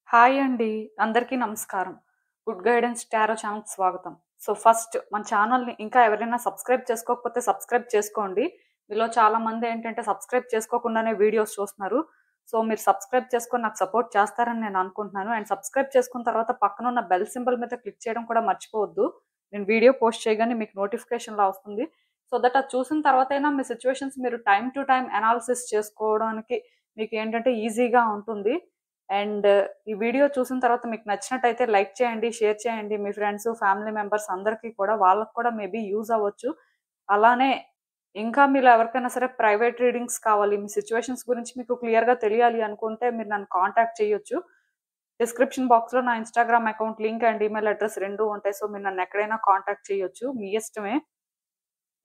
Hi అండి. అందరికీ నమస్కారం. గుడ్ గైడెన్స్ టారో ఛానల్‌కి స్వాగతం. ఫస్ట్ మన ఛానల్‌ని ఇంకా ఎవరైనా సబ్స్క్రైబ్ చేసుకోకపోతే సబ్స్క్రైబ్ చేసుకోండి. మీలో చాలామంది ఏంటంటే సబ్స్క్రైబ్ చేసుకోకుండానే వీడియోస్ చూస్తున్నారు. మీరు సబ్స్క్రైబ్ చేసుకొని నాకు సపోర్ట్ చేస్తారని నేను అనుకుంటున్నాను. అండ్ సబ్స్క్రైబ్ చేసుకున్న తర్వాత పక్కనున్న బెల్ సింబల్ మీద క్లిక్ చేయడం కూడా మర్చిపోవద్దు. నేను వీడియో పోస్ట్ చేయగానే మీకు నోటిఫికేషన్‌లా వస్తుంది. దట్ అది చూసిన తర్వాతైనా మీ సిట్యుయేషన్స్ మీరు టైమ్ టు టైమ్ అనాలిసిస్ చేసుకోవడానికి మీకేంటంటే ఈజీగా ఉంటుంది. అండ్ ఈ వీడియో చూసిన తర్వాత మీకు నచ్చినట్టయితే లైక్ చేయండి, షేర్ చేయండి. మీ ఫ్రెండ్స్, ఫ్యామిలీ మెంబర్స్ అందరికీ కూడా వాళ్ళకి కూడా మేబీ యూజ్ అవ్వచ్చు. అలానే ఇంకా మీలో ఎవరికైనా సరే ప్రైవేట్ రీడింగ్స్ కావాలి, మీ సిట్యుయేషన్స్ గురించి మీకు క్లియర్‌గా తెలియాలి అనుకుంటే మీరు నన్ను కాంటాక్ట్ చేయొచ్చు. డిస్క్రిప్షన్ బాక్స్‌లో నా Instagram account link and email address 2 ఉంటాయి. మీరు నన్ను ఎక్కడైనా కాంటాక్ట్ చేయొచ్చు. మీ ఇష్టమే.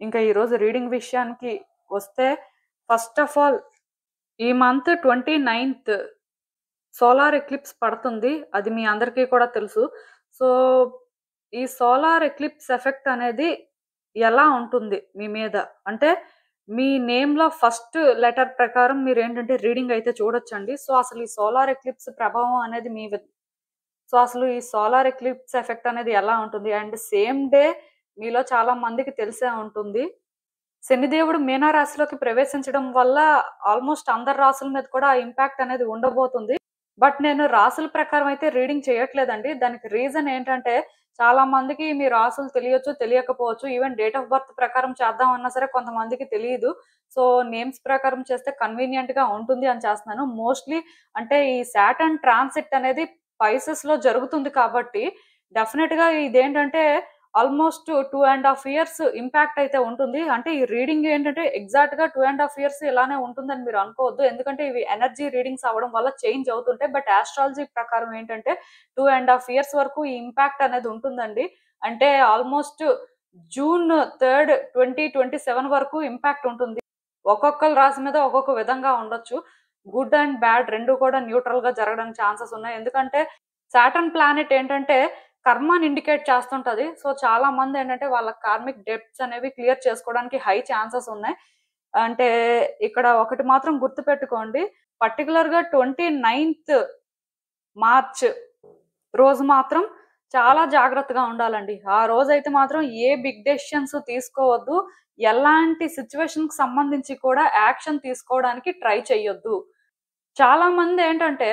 ఇంకా ఈరోజు రీడింగ్ విషయానికి వస్తే ఫస్ట్ ఆఫ్ ఆల్ ఈ మంత్ 29థ్ సోలార్ ఎక్లిప్స్ పడుతుంది. అది మీ అందరికీ కూడా తెలుసు. సో, ఈ సోలార్ ఎక్లిప్స్ ఎఫెక్ట్ అనేది ఎలా ఉంటుంది మీ మీద? అంటే మీ నేమ్‌లో ఫస్ట్ లెటర్ ప్రకారం మీరేంటంటే రీడింగ్ అయితే చూడొచ్చండి. అసలు ఈ సోలార్ ఎక్లిప్స్ ప్రభావం అనేది అసలు ఈ సోలార్ ఎక్లిప్స్ ఎఫెక్ట్ అనేది ఎలా ఉంటుంది? అండ్ సేమ్ డే మీలో చాలా మందికి తెలిసే ఉంటుంది. శనిదేవుడు మీన రాశిలోకి ప్రవేశించడం వల్ల ఆల్మోస్ట్ అందరి రాసుల మీద కూడా ఆ ఇంపాక్ట్ అనేది ఉండబోతుంది. బట్ నేను రాసుల ప్రకారం అయితే రీడింగ్ చేయట్లేదండి. దానికి రీజన్ ఏంటంటే చాలా మందికి మీ రాసులు తెలియొచ్చు, తెలియకపోవచ్చు. ఈవెన్ డేట్ ఆఫ్ బర్త్ ప్రకారం చేద్దాం అన్నా సరే కొంతమందికి తెలీదు. నేమ్స్ ప్రకారం చేస్తే కన్వీనియంట్‌గా ఉంటుంది అని చేస్తున్నాను. మోస్ట్‌లీ అంటే ఈ సాటర్న్ ట్రాన్సిట్ అనేది పైసెస్‌లో జరుగుతుంది కాబట్టి డెఫినిట్‌గా ఇదేంటంటే ఆల్మోస్ట్ 2½ ఇయర్స్ ఇంపాక్ట్ అయితే ఉంటుంది. అంటే ఈ రీడింగ్ ఏంటంటే ఎగ్జాక్ట్‌గా 2½ ఇయర్స్ ఇలానే ఉంటుందని మీరు అనుకోవద్దు. ఎందుకంటే ఇవి ఎనర్జీ రీడింగ్స్ అవ్వడం వల్ల చేంజ్ అవుతుంటాయి. బట్ ఆస్ట్రాలజీ ప్రకారం ఏంటంటే 2½ ఇయర్స్ వరకు ఈ ఇంపాక్ట్ అనేది ఉంటుందండి. అంటే ఆల్మోస్ట్ జూన్ 3, 2027 వరకు ఇంపాక్ట్ ఉంటుంది. ఒక్కొక్కళ్ళ రాశి మీద ఒక్కొక్క విధంగా ఉండొచ్చు. గుడ్ అండ్ బ్యాడ్ 2 కూడా న్యూట్రల్‌గా జరగడానికి ఛాన్సెస్ ఉన్నాయి. ఎందుకంటే సాటర్న్ ప్లానెట్ ఏంటంటే కర్మని ఇండికేట్ చేస్తుంటది. చాలా మందేంటంటే వాళ్ళ కార్మిక్ డెబ్ట్స్ అనేవి క్లియర్ చేసుకోవడానికి హై ఛాన్సెస్ ఉన్నాయి. అంటే ఇక్కడ ఒకటి మాత్రం గుర్తుపెట్టుకోండి. పర్టిక్యులర్‌గా 29థ్ మార్చ్ రోజు మాత్రం చాలా జాగ్రత్తగా ఉండాలండి. ఆ రోజైతే మాత్రం ఏ బిగ్ డెసిషన్స్ తీసుకోవద్దు. ఎలాంటి సిట్యుయేషన్‌కి సంబంధించి కూడా యాక్షన్ తీసుకోవడానికి ట్రై చేయొద్దు. చాలా మందేంటంటే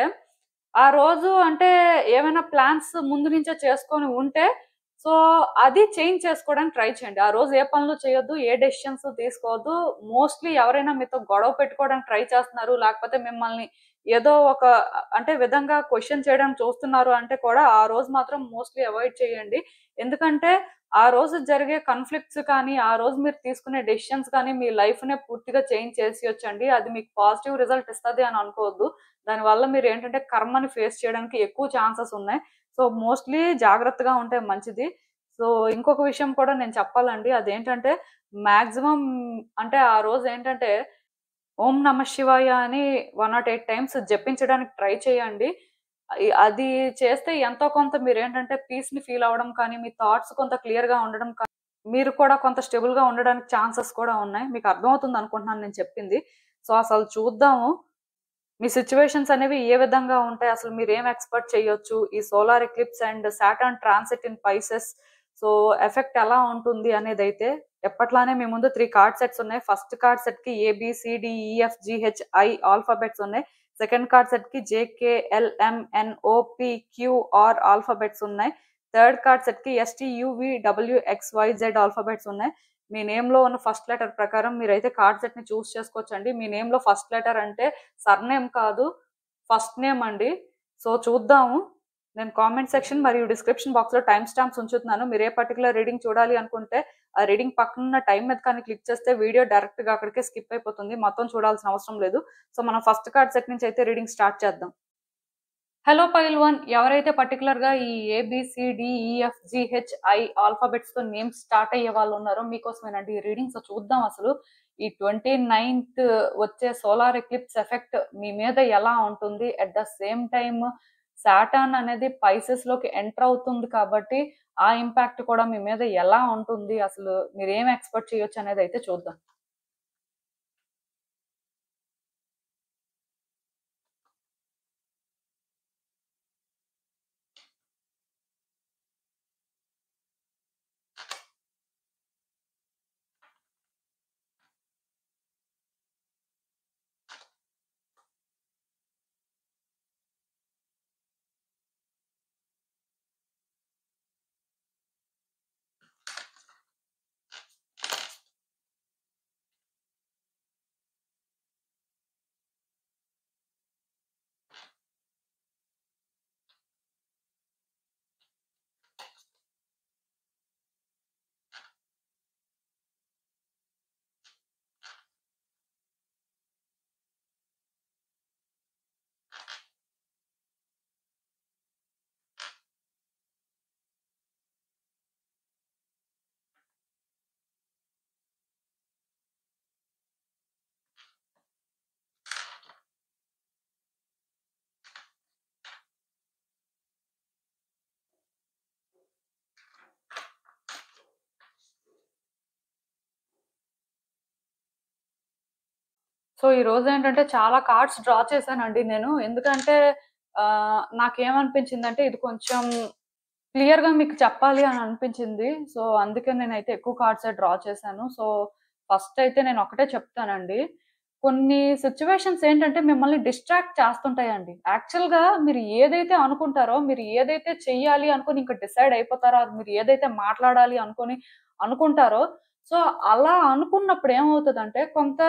ఆ రోజు అంటే ఏమైనా ప్లాన్స్ ముందు నుంచే చేసుకొని ఉంటే, సో, అది చేంజ్ చేసుకోవడానికి ట్రై చేయండి. ఆ రోజు ఏ పనులు చేయొద్దు, ఏ డెసిషన్స్ తీసుకోవద్దు. మోస్ట్‌లీ ఎవరైనా మీతో గొడవ పెట్టుకోవడానికి ట్రై చేస్తున్నారు, లేకపోతే మిమ్మల్ని ఏదో ఒక అంటే విధంగా క్వెషన్ చేయడానికి చూస్తున్నారు అంటే కూడా ఆ రోజు మాత్రం మోస్ట్‌లీ అవాయిడ్ చేయండి. ఎందుకంటే ఆ రోజు జరిగే కాన్‌ఫ్లిక్ట్స్ కానీ, ఆ రోజు మీరు తీసుకునే డెసిషన్స్ కానీ మీ లైఫ్‌నే పూర్తిగా చేంజ్ చేసేయొచ్చండి. అది మీకు పాజిటివ్ రిజల్ట్ ఇస్తది అని అనుకోవద్దు. దానివల్ల మీరేంటంటే కర్మని ఫేస్ చేయడానికి ఎక్కువ ఛాన్సెస్ ఉన్నాయి. మోస్ట్‌లీ జాగ్రత్తగా ఉంటే మంచిది. ఇంకొక విషయం కూడా నేను చెప్పాలండి. అదేంటంటే మాక్సిమం అంటే ఆ రోజేంటంటే ఓం నమః శివాయ అని 108 టైమ్స్ జపించడానికి ట్రై చేయండి. అది చేస్తే ఎంతో కొంత మీరేంటంటే పీస్‌ని ఫీల్ అవ్వడం కానీ, మీ థాట్స్ కొంత క్లియర్‌గా ఉండడం కానీ, మీరు కూడా కొంత స్టేబుల్‌గా ఉండడానికి ఛాన్సెస్ కూడా ఉన్నాయి. మీకు అర్థమవుతుంది అనుకుంటున్నాను నేను చెప్పింది. అసలు చూద్దాము. మీ సిట్యుయేషన్స్ అనేవి ఏ విధంగా ఉంటాయి? అసలు మీరేం ఎక్స్‌పెక్ట్ చేయొచ్చు? ఈ solar eclipse and Saturn transit in Pisces effect ఎలా ఉంటుంది అనేదైతే ఎప్పట్లానే మీ ముందు 3 కార్డ్ సెట్స్ ఉన్నాయి. ఫస్ట్ కార్డ్ సెట్‌కి ఏబీసీడీఈఎఫ్‌జీహెచ్ఐ ఆల్ఫాబెట్స్ ఉన్నాయి. సెకండ్ కార్డ్ సెట్‌కి జేకేఎల్ఎంఎన్ఓపీక్యూఆర్ ఆల్ఫాబెట్స్ ఉన్నాయి. థర్డ్ కార్డ్ సెట్‌కి ఎస్‌టీయూవీడబ్ల్యూఎక్స్‌వైజెడ్ ఆల్ఫాబెట్స్ ఉన్నాయి. మీ నేమ్‌లో ఉన్న ఫస్ట్ లెటర్ ప్రకారం మీరైతే కార్డ్ సెట్‌ని చూస్ చేసుకోవచ్చండి. మీ నేమ్‌లో ఫస్ట్ లెటర్ అంటే సర్‌నేమ్ కాదు. ఫస్ట్ నేమ్ అండి. చూద్దాము. నేను కామెంట్ సెక్షన్ మరియు డిస్క్రిప్షన్ బాక్స్‌లో టైమ్ స్టాంప్స్ ఉంచుతున్నాను. మీరు ఏ పర్టిక్యులర్ రీడింగ్ చూడాలి అనుకుంటే, ఆ రీడింగ్ పక్కనున్న టైమ్ మీద కానీ క్లిక్ చేస్తే వీడియో డైరెక్ట్‌గా అక్కడికే స్కిప్ అయిపోతుంది. మొత్తం చూడాల్సిన అవసరం లేదు. మనం ఫస్ట్ కార్డ్ సెట్ నుంచి అయితే రీడింగ్ స్టార్ట్ చేద్దాం. హలో పైల్వాన్ ఎవరైతే పర్టిక్యులర్‌గా ఈ ఏబీసీడీఈఎఫ్‌జీహెచ్ఐ ఆల్ఫాబెట్స్‌తో నేమ్స్ స్టార్ట్ అయ్యే వాళ్ళు ఉన్నారో మీకోసమేనండి ఈ రీడింగ్. చూద్దాం అసలు ఈ 29థ్ వచ్చే సోలార్ ఎక్లిప్స్ ఎఫెక్ట్ మీ మీద ఎలా ఉంటుంది? At the same time Saturn అనేది పైసెస్‌లోకి ఎంటర్ అవుతుంది కాబట్టి ఆ ఇంపాక్ట్ కూడా మీ మీద ఎలా ఉంటుంది? అసలు మీరేం ఎక్స్‌పెక్ట్ చేయొచ్చు అనేదైతే చూద్దాం. సో, ఈరోజేంటంటే చాలా కార్డ్స్ డ్రా చేశానండి నేను. ఎందుకంటే నాకేమనిపించిందంటే ఇది కొంచెం క్లియర్‌గా మీకు చెప్పాలి అని అనిపించింది. సో, అందుకే నేనైతే ఎక్కువ కార్డ్సే డ్రా చేశాను. సో, ఫస్ట్ అయితే నేనొకటే చెప్తానండి. కొన్ని సిట్యుయేషన్స్ ఏంటంటే మిమ్మల్ని డిస్ట్రాక్ట్ చేస్తుంటాయండి. యాక్చువల్‌గా మీరు ఏదైతే అనుకుంటారో, మీరు ఏదైతే చెయ్యాలి అనుకోని ఇంక డిసైడ్ అయిపోతారో, మీరు ఏదైతే మాట్లాడాలి అనుకోని అనుకుంటారో, సో, అలా అనుకున్నప్పుడు ఏమవుతదంటే కొంత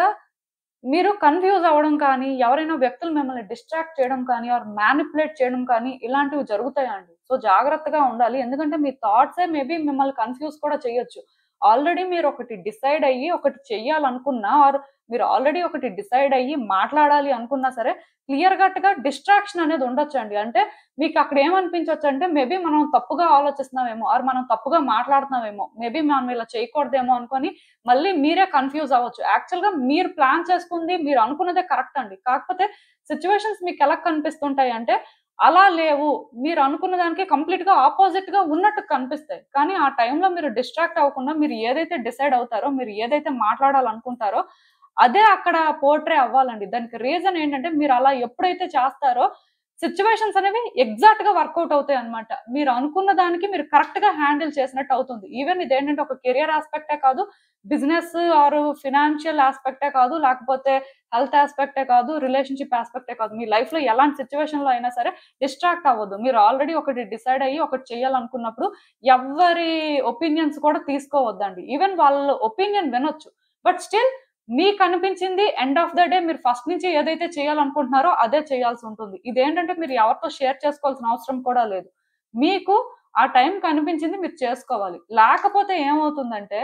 మీరు కన్‌ఫ్యూజ్ అవ్వడం కానీ, ఎవరైనా వ్యక్తులు మిమ్మల్ని డిస్ట్రాక్ట్ చేయడం కానీ, ఆర్ మానిప్యులేట్ చేయడం కానీ ఇలాంటివి జరుగుతాయండి. సో, జాగ్రత్తగా ఉండాలి. ఎందుకంటే మీ థాట్సే మేబీ మిమ్మల్ని కన్‌ఫ్యూజ్ కూడా చేయొచ్చు. ఆల్రెడీ మీరొకటి డిసైడ్ అయ్యి ఒకటి చెయ్యాలనుకున్నా ఆర్ మీరు ఆల్రెడీ ఒకటి డిసైడ్ అయ్యి మాట్లాడాలి అనుకున్నా సరే, క్లియర్ కట్‌గా డిస్ట్రాక్షన్ అనేది ఉండొచ్చండి. అంటే మీకక్కడ ఏమనిపించొచ్చంటే మేబీ మనం తప్పుగా ఆలోచిస్తున్నామేమో, ఆర్ మనం తప్పుగా మాట్లాడుతున్నామేమో, మేబీ మనం ఇలా చేయకూడదేమో అనుకోని మళ్ళీ మీరే కన్‌ఫ్యూజ్ అవ్వచ్చు. యాక్చువల్‌గా మీరు ప్లాన్ చేసుకుంది, మీరు అనుకున్నదే కరెక్ట్ అండి. కాకపోతే సిట్యుయేషన్స్ మీకెలా కనిపిస్తుంటాయంటే, అలా లేవు. మీరు అనుకున్న దానికి కంప్లీట్‌గా అపోజిట్‌గా ఉన్నట్టు కనిపిస్తాయి. కానీ ఆ టైంలో మీరు డిస్ట్రాక్ట్ అవ్వకుండా మీరు ఏదైతే డిసైడ్ అవుతారో, మీరు ఏదైతే మాట్లాడాలనుకుంటారో, అదే అక్కడ పోర్ట్రే అవ్వాలండి. దానికి రీజన్ ఏంటంటే, మీరు అలా ఎప్పుడైతే చేస్తారో, సిట్యుయేషన్స్ అనేవి ఎగ్జాక్ట్‌గా వర్కౌట్ అవుతాయన్నమాట. మీరు అనుకున్న దానికి మీరు కరెక్ట్‌గా హ్యాండిల్ చేసినట్టు అవుతుంది. ఈవెన్ ఇదేంటంటే ఒక కెరియర్ యాస్పెక్టే కాదు, బిజినెస్ ఆర్ ఫినాన్షియల్ యాస్పెక్టే కాదు, లేకపోతే హెల్త్ యాస్పెక్టే కాదు, రిలేషన్‌షిప్ యాస్పెక్టే కాదు. మీ లైఫ్‌లో ఎలాంటి సిట్యుయేషన్‌లో అయినా సరే డిస్ట్రాక్ట్ అవ్వద్దు. మీరు ఆల్రెడీ ఒకటి డిసైడ్ అయ్యి ఒకటి చేయాలనుకున్నప్పుడు ఎవ్వరి ఒపీనియన్స్ కూడా తీసుకోవద్దండి. ఈవెన్ వాళ్ళ ఒపీనియన్ వినొచ్చు. బట్ స్టిల్ మీకనిపించింది ఎండ్ ఆఫ్ ద డే మీరు ఫస్ట్ నుంచి ఏదైతే చేయాలనుకుంటున్నారో అదే చేయాల్సుంటుంది. ఇదేంటంటే మీరు ఎవరితో షేర్ చేసుకోవాల్సిన అవసరం కూడా లేదు. మీకు ఆ టైంకనిపించింది మీరు చేసుకోవాలి. లేకపోతే ఏమవుతుందంటే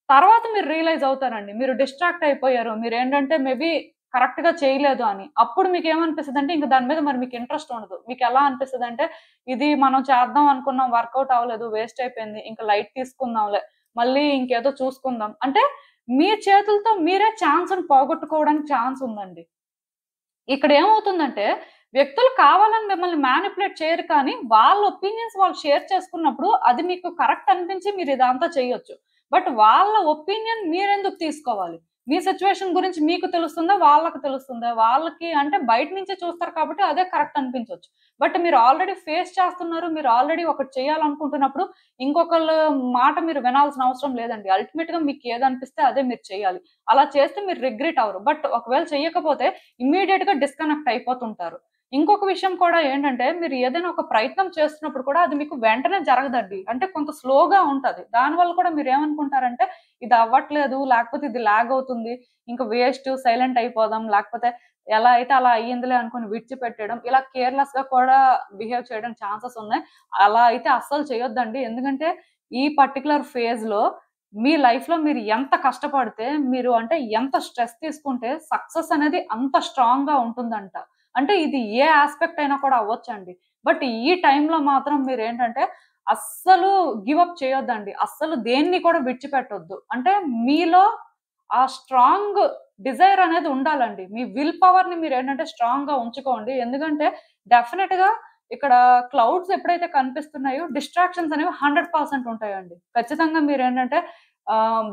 తర్వాత మీరు రియలైజ్ అవుతారండి. మీరు డిస్ట్రాక్ట్ అయిపోయారు. మీరేంటంటే మేబీ కరెక్ట్‌గా చేయలేదు అని. అప్పుడు మీకేమనిపిస్తదంటే ఇంక దాని మీద మరి మీకు ఇంట్రెస్ట్ ఉండదు. మీకెలా అనిపిస్తదంటే ఇది మనం చేద్దాం అనుకున్నాం వర్కౌట్ అవ్వలేదు. వేస్ట్ అయిపోయింది. ఇంక లైట్ తీసుకుందాంలే. మళ్ళీ ఇంకేదో చూసుకుందాం. అంటే మీ చేతులతో మీరే ఛాన్స్‌ని పోగొట్టుకోవడానికి ఛాన్స్ ఉందండి. ఇక్కడేమవుతుందంటే, వ్యక్తులు కావాలని మిమ్మల్ని మానిప్యులేట్ చేయరు కానీ, వాళ్ళ ఒపీనియన్స్ వాళ్ళు షేర్ చేసుకున్నప్పుడు, అది మీకు కరెక్ట్ అనిపించి మీరు ఇదంతా చేయొచ్చు. బట్ వాళ్ళ ఒపీనియన్ మీరెందుకు తీసుకోవాలి? మీ సిట్యుయేషన్ గురించి మీకు తెలుస్తుందా? వాళ్ళకి తెలుస్తుందా? వాళ్ళకి అంటే బయట నుంచే చూస్తారు కాబట్టి అదే కరెక్ట్ అనిపించొచ్చు. బట్ మీరు ఆల్రెడీ ఫేస్ చేస్తున్నారు. మీరు ఆల్రెడీ ఒకటి చేయాలనుకుంటున్నప్పుడు, ఇంకొకళ్ళ మాట మీరు వినాల్సిన అవసరం లేదండి. అల్టిమేట్‌గా మీకు ఏదనిపిస్తే అదే మీరు చేయాలి. అలా చేస్తే మీరు రిగ్రెట్ అవ్వరు. బట్ ఒకవేళ చెయ్యకపోతే ఇమ్మీడియేట్‌గా డిస్కనెక్ట్ అయిపోతుంటారు. ఇంకొక విషయం కూడా ఏంటంటే, మీరు ఏదైనా ఒక ప్రయత్నం చేస్తున్నప్పుడు కూడా అది మీకు వెంటనే జరగదండి. అంటే కొంత స్లోగా ఉంటది. దానివల్ల కూడా మీరేమనుకుంటారంటే, ఇది అవ్వట్లేదు, లేకపోతే ఇది లాగ్ అవుతుంది, ఇంక వేస్ట్ సైలెంట్ అయిపోదాం, లేకపోతే ఎలా అయితే అలా అయ్యిందిలే అనుకోని విడిచిపెట్టేయడం, ఇలా కేర్‌లెస్‌గా కూడా బిహేవ్ చేయడం ఛాన్సెస్ ఉన్నాయి. అలా అయితే అస్సలు చేయొద్దండి. ఎందుకంటే, ఈ పర్టిక్యులర్ ఫేజ్‌లో మీ లైఫ్‌లో మీరు ఎంత కష్టపడితే, మీరు అంటే ఎంత స్ట్రెస్ తీసుకుంటే సక్సెస్ అనేది అంత స్ట్రాంగ్‌గా ఉంటుందంట. అంటే ఇది ఏ యాస్పెక్ట్ అయినా కూడా అవ్వొచ్చండి. బట్ ఈ టైంలో మాత్రం మీరేంటంటే అస్సలు గివ్ అప్ చేయొద్దండి. అస్సలు దేన్ని కూడా విడిచిపెట్టొద్దు. అంటే మీలో ఆ స్ట్రాంగ్ డిజైర్ అనేది ఉండాలండి. మీ విల్ పవర్‌ని మీరేంటంటే స్ట్రాంగ్‌గా ఉంచుకోండి. ఎందుకంటే డెఫినిట్‌గా ఇక్కడ క్లౌడ్స్ ఎప్పుడైతే కనిపిస్తున్నాయో డిస్ట్రాక్షన్స్ అనేవి 100% ఉంటాయండి. ఖచ్చితంగా మీరేంటంటే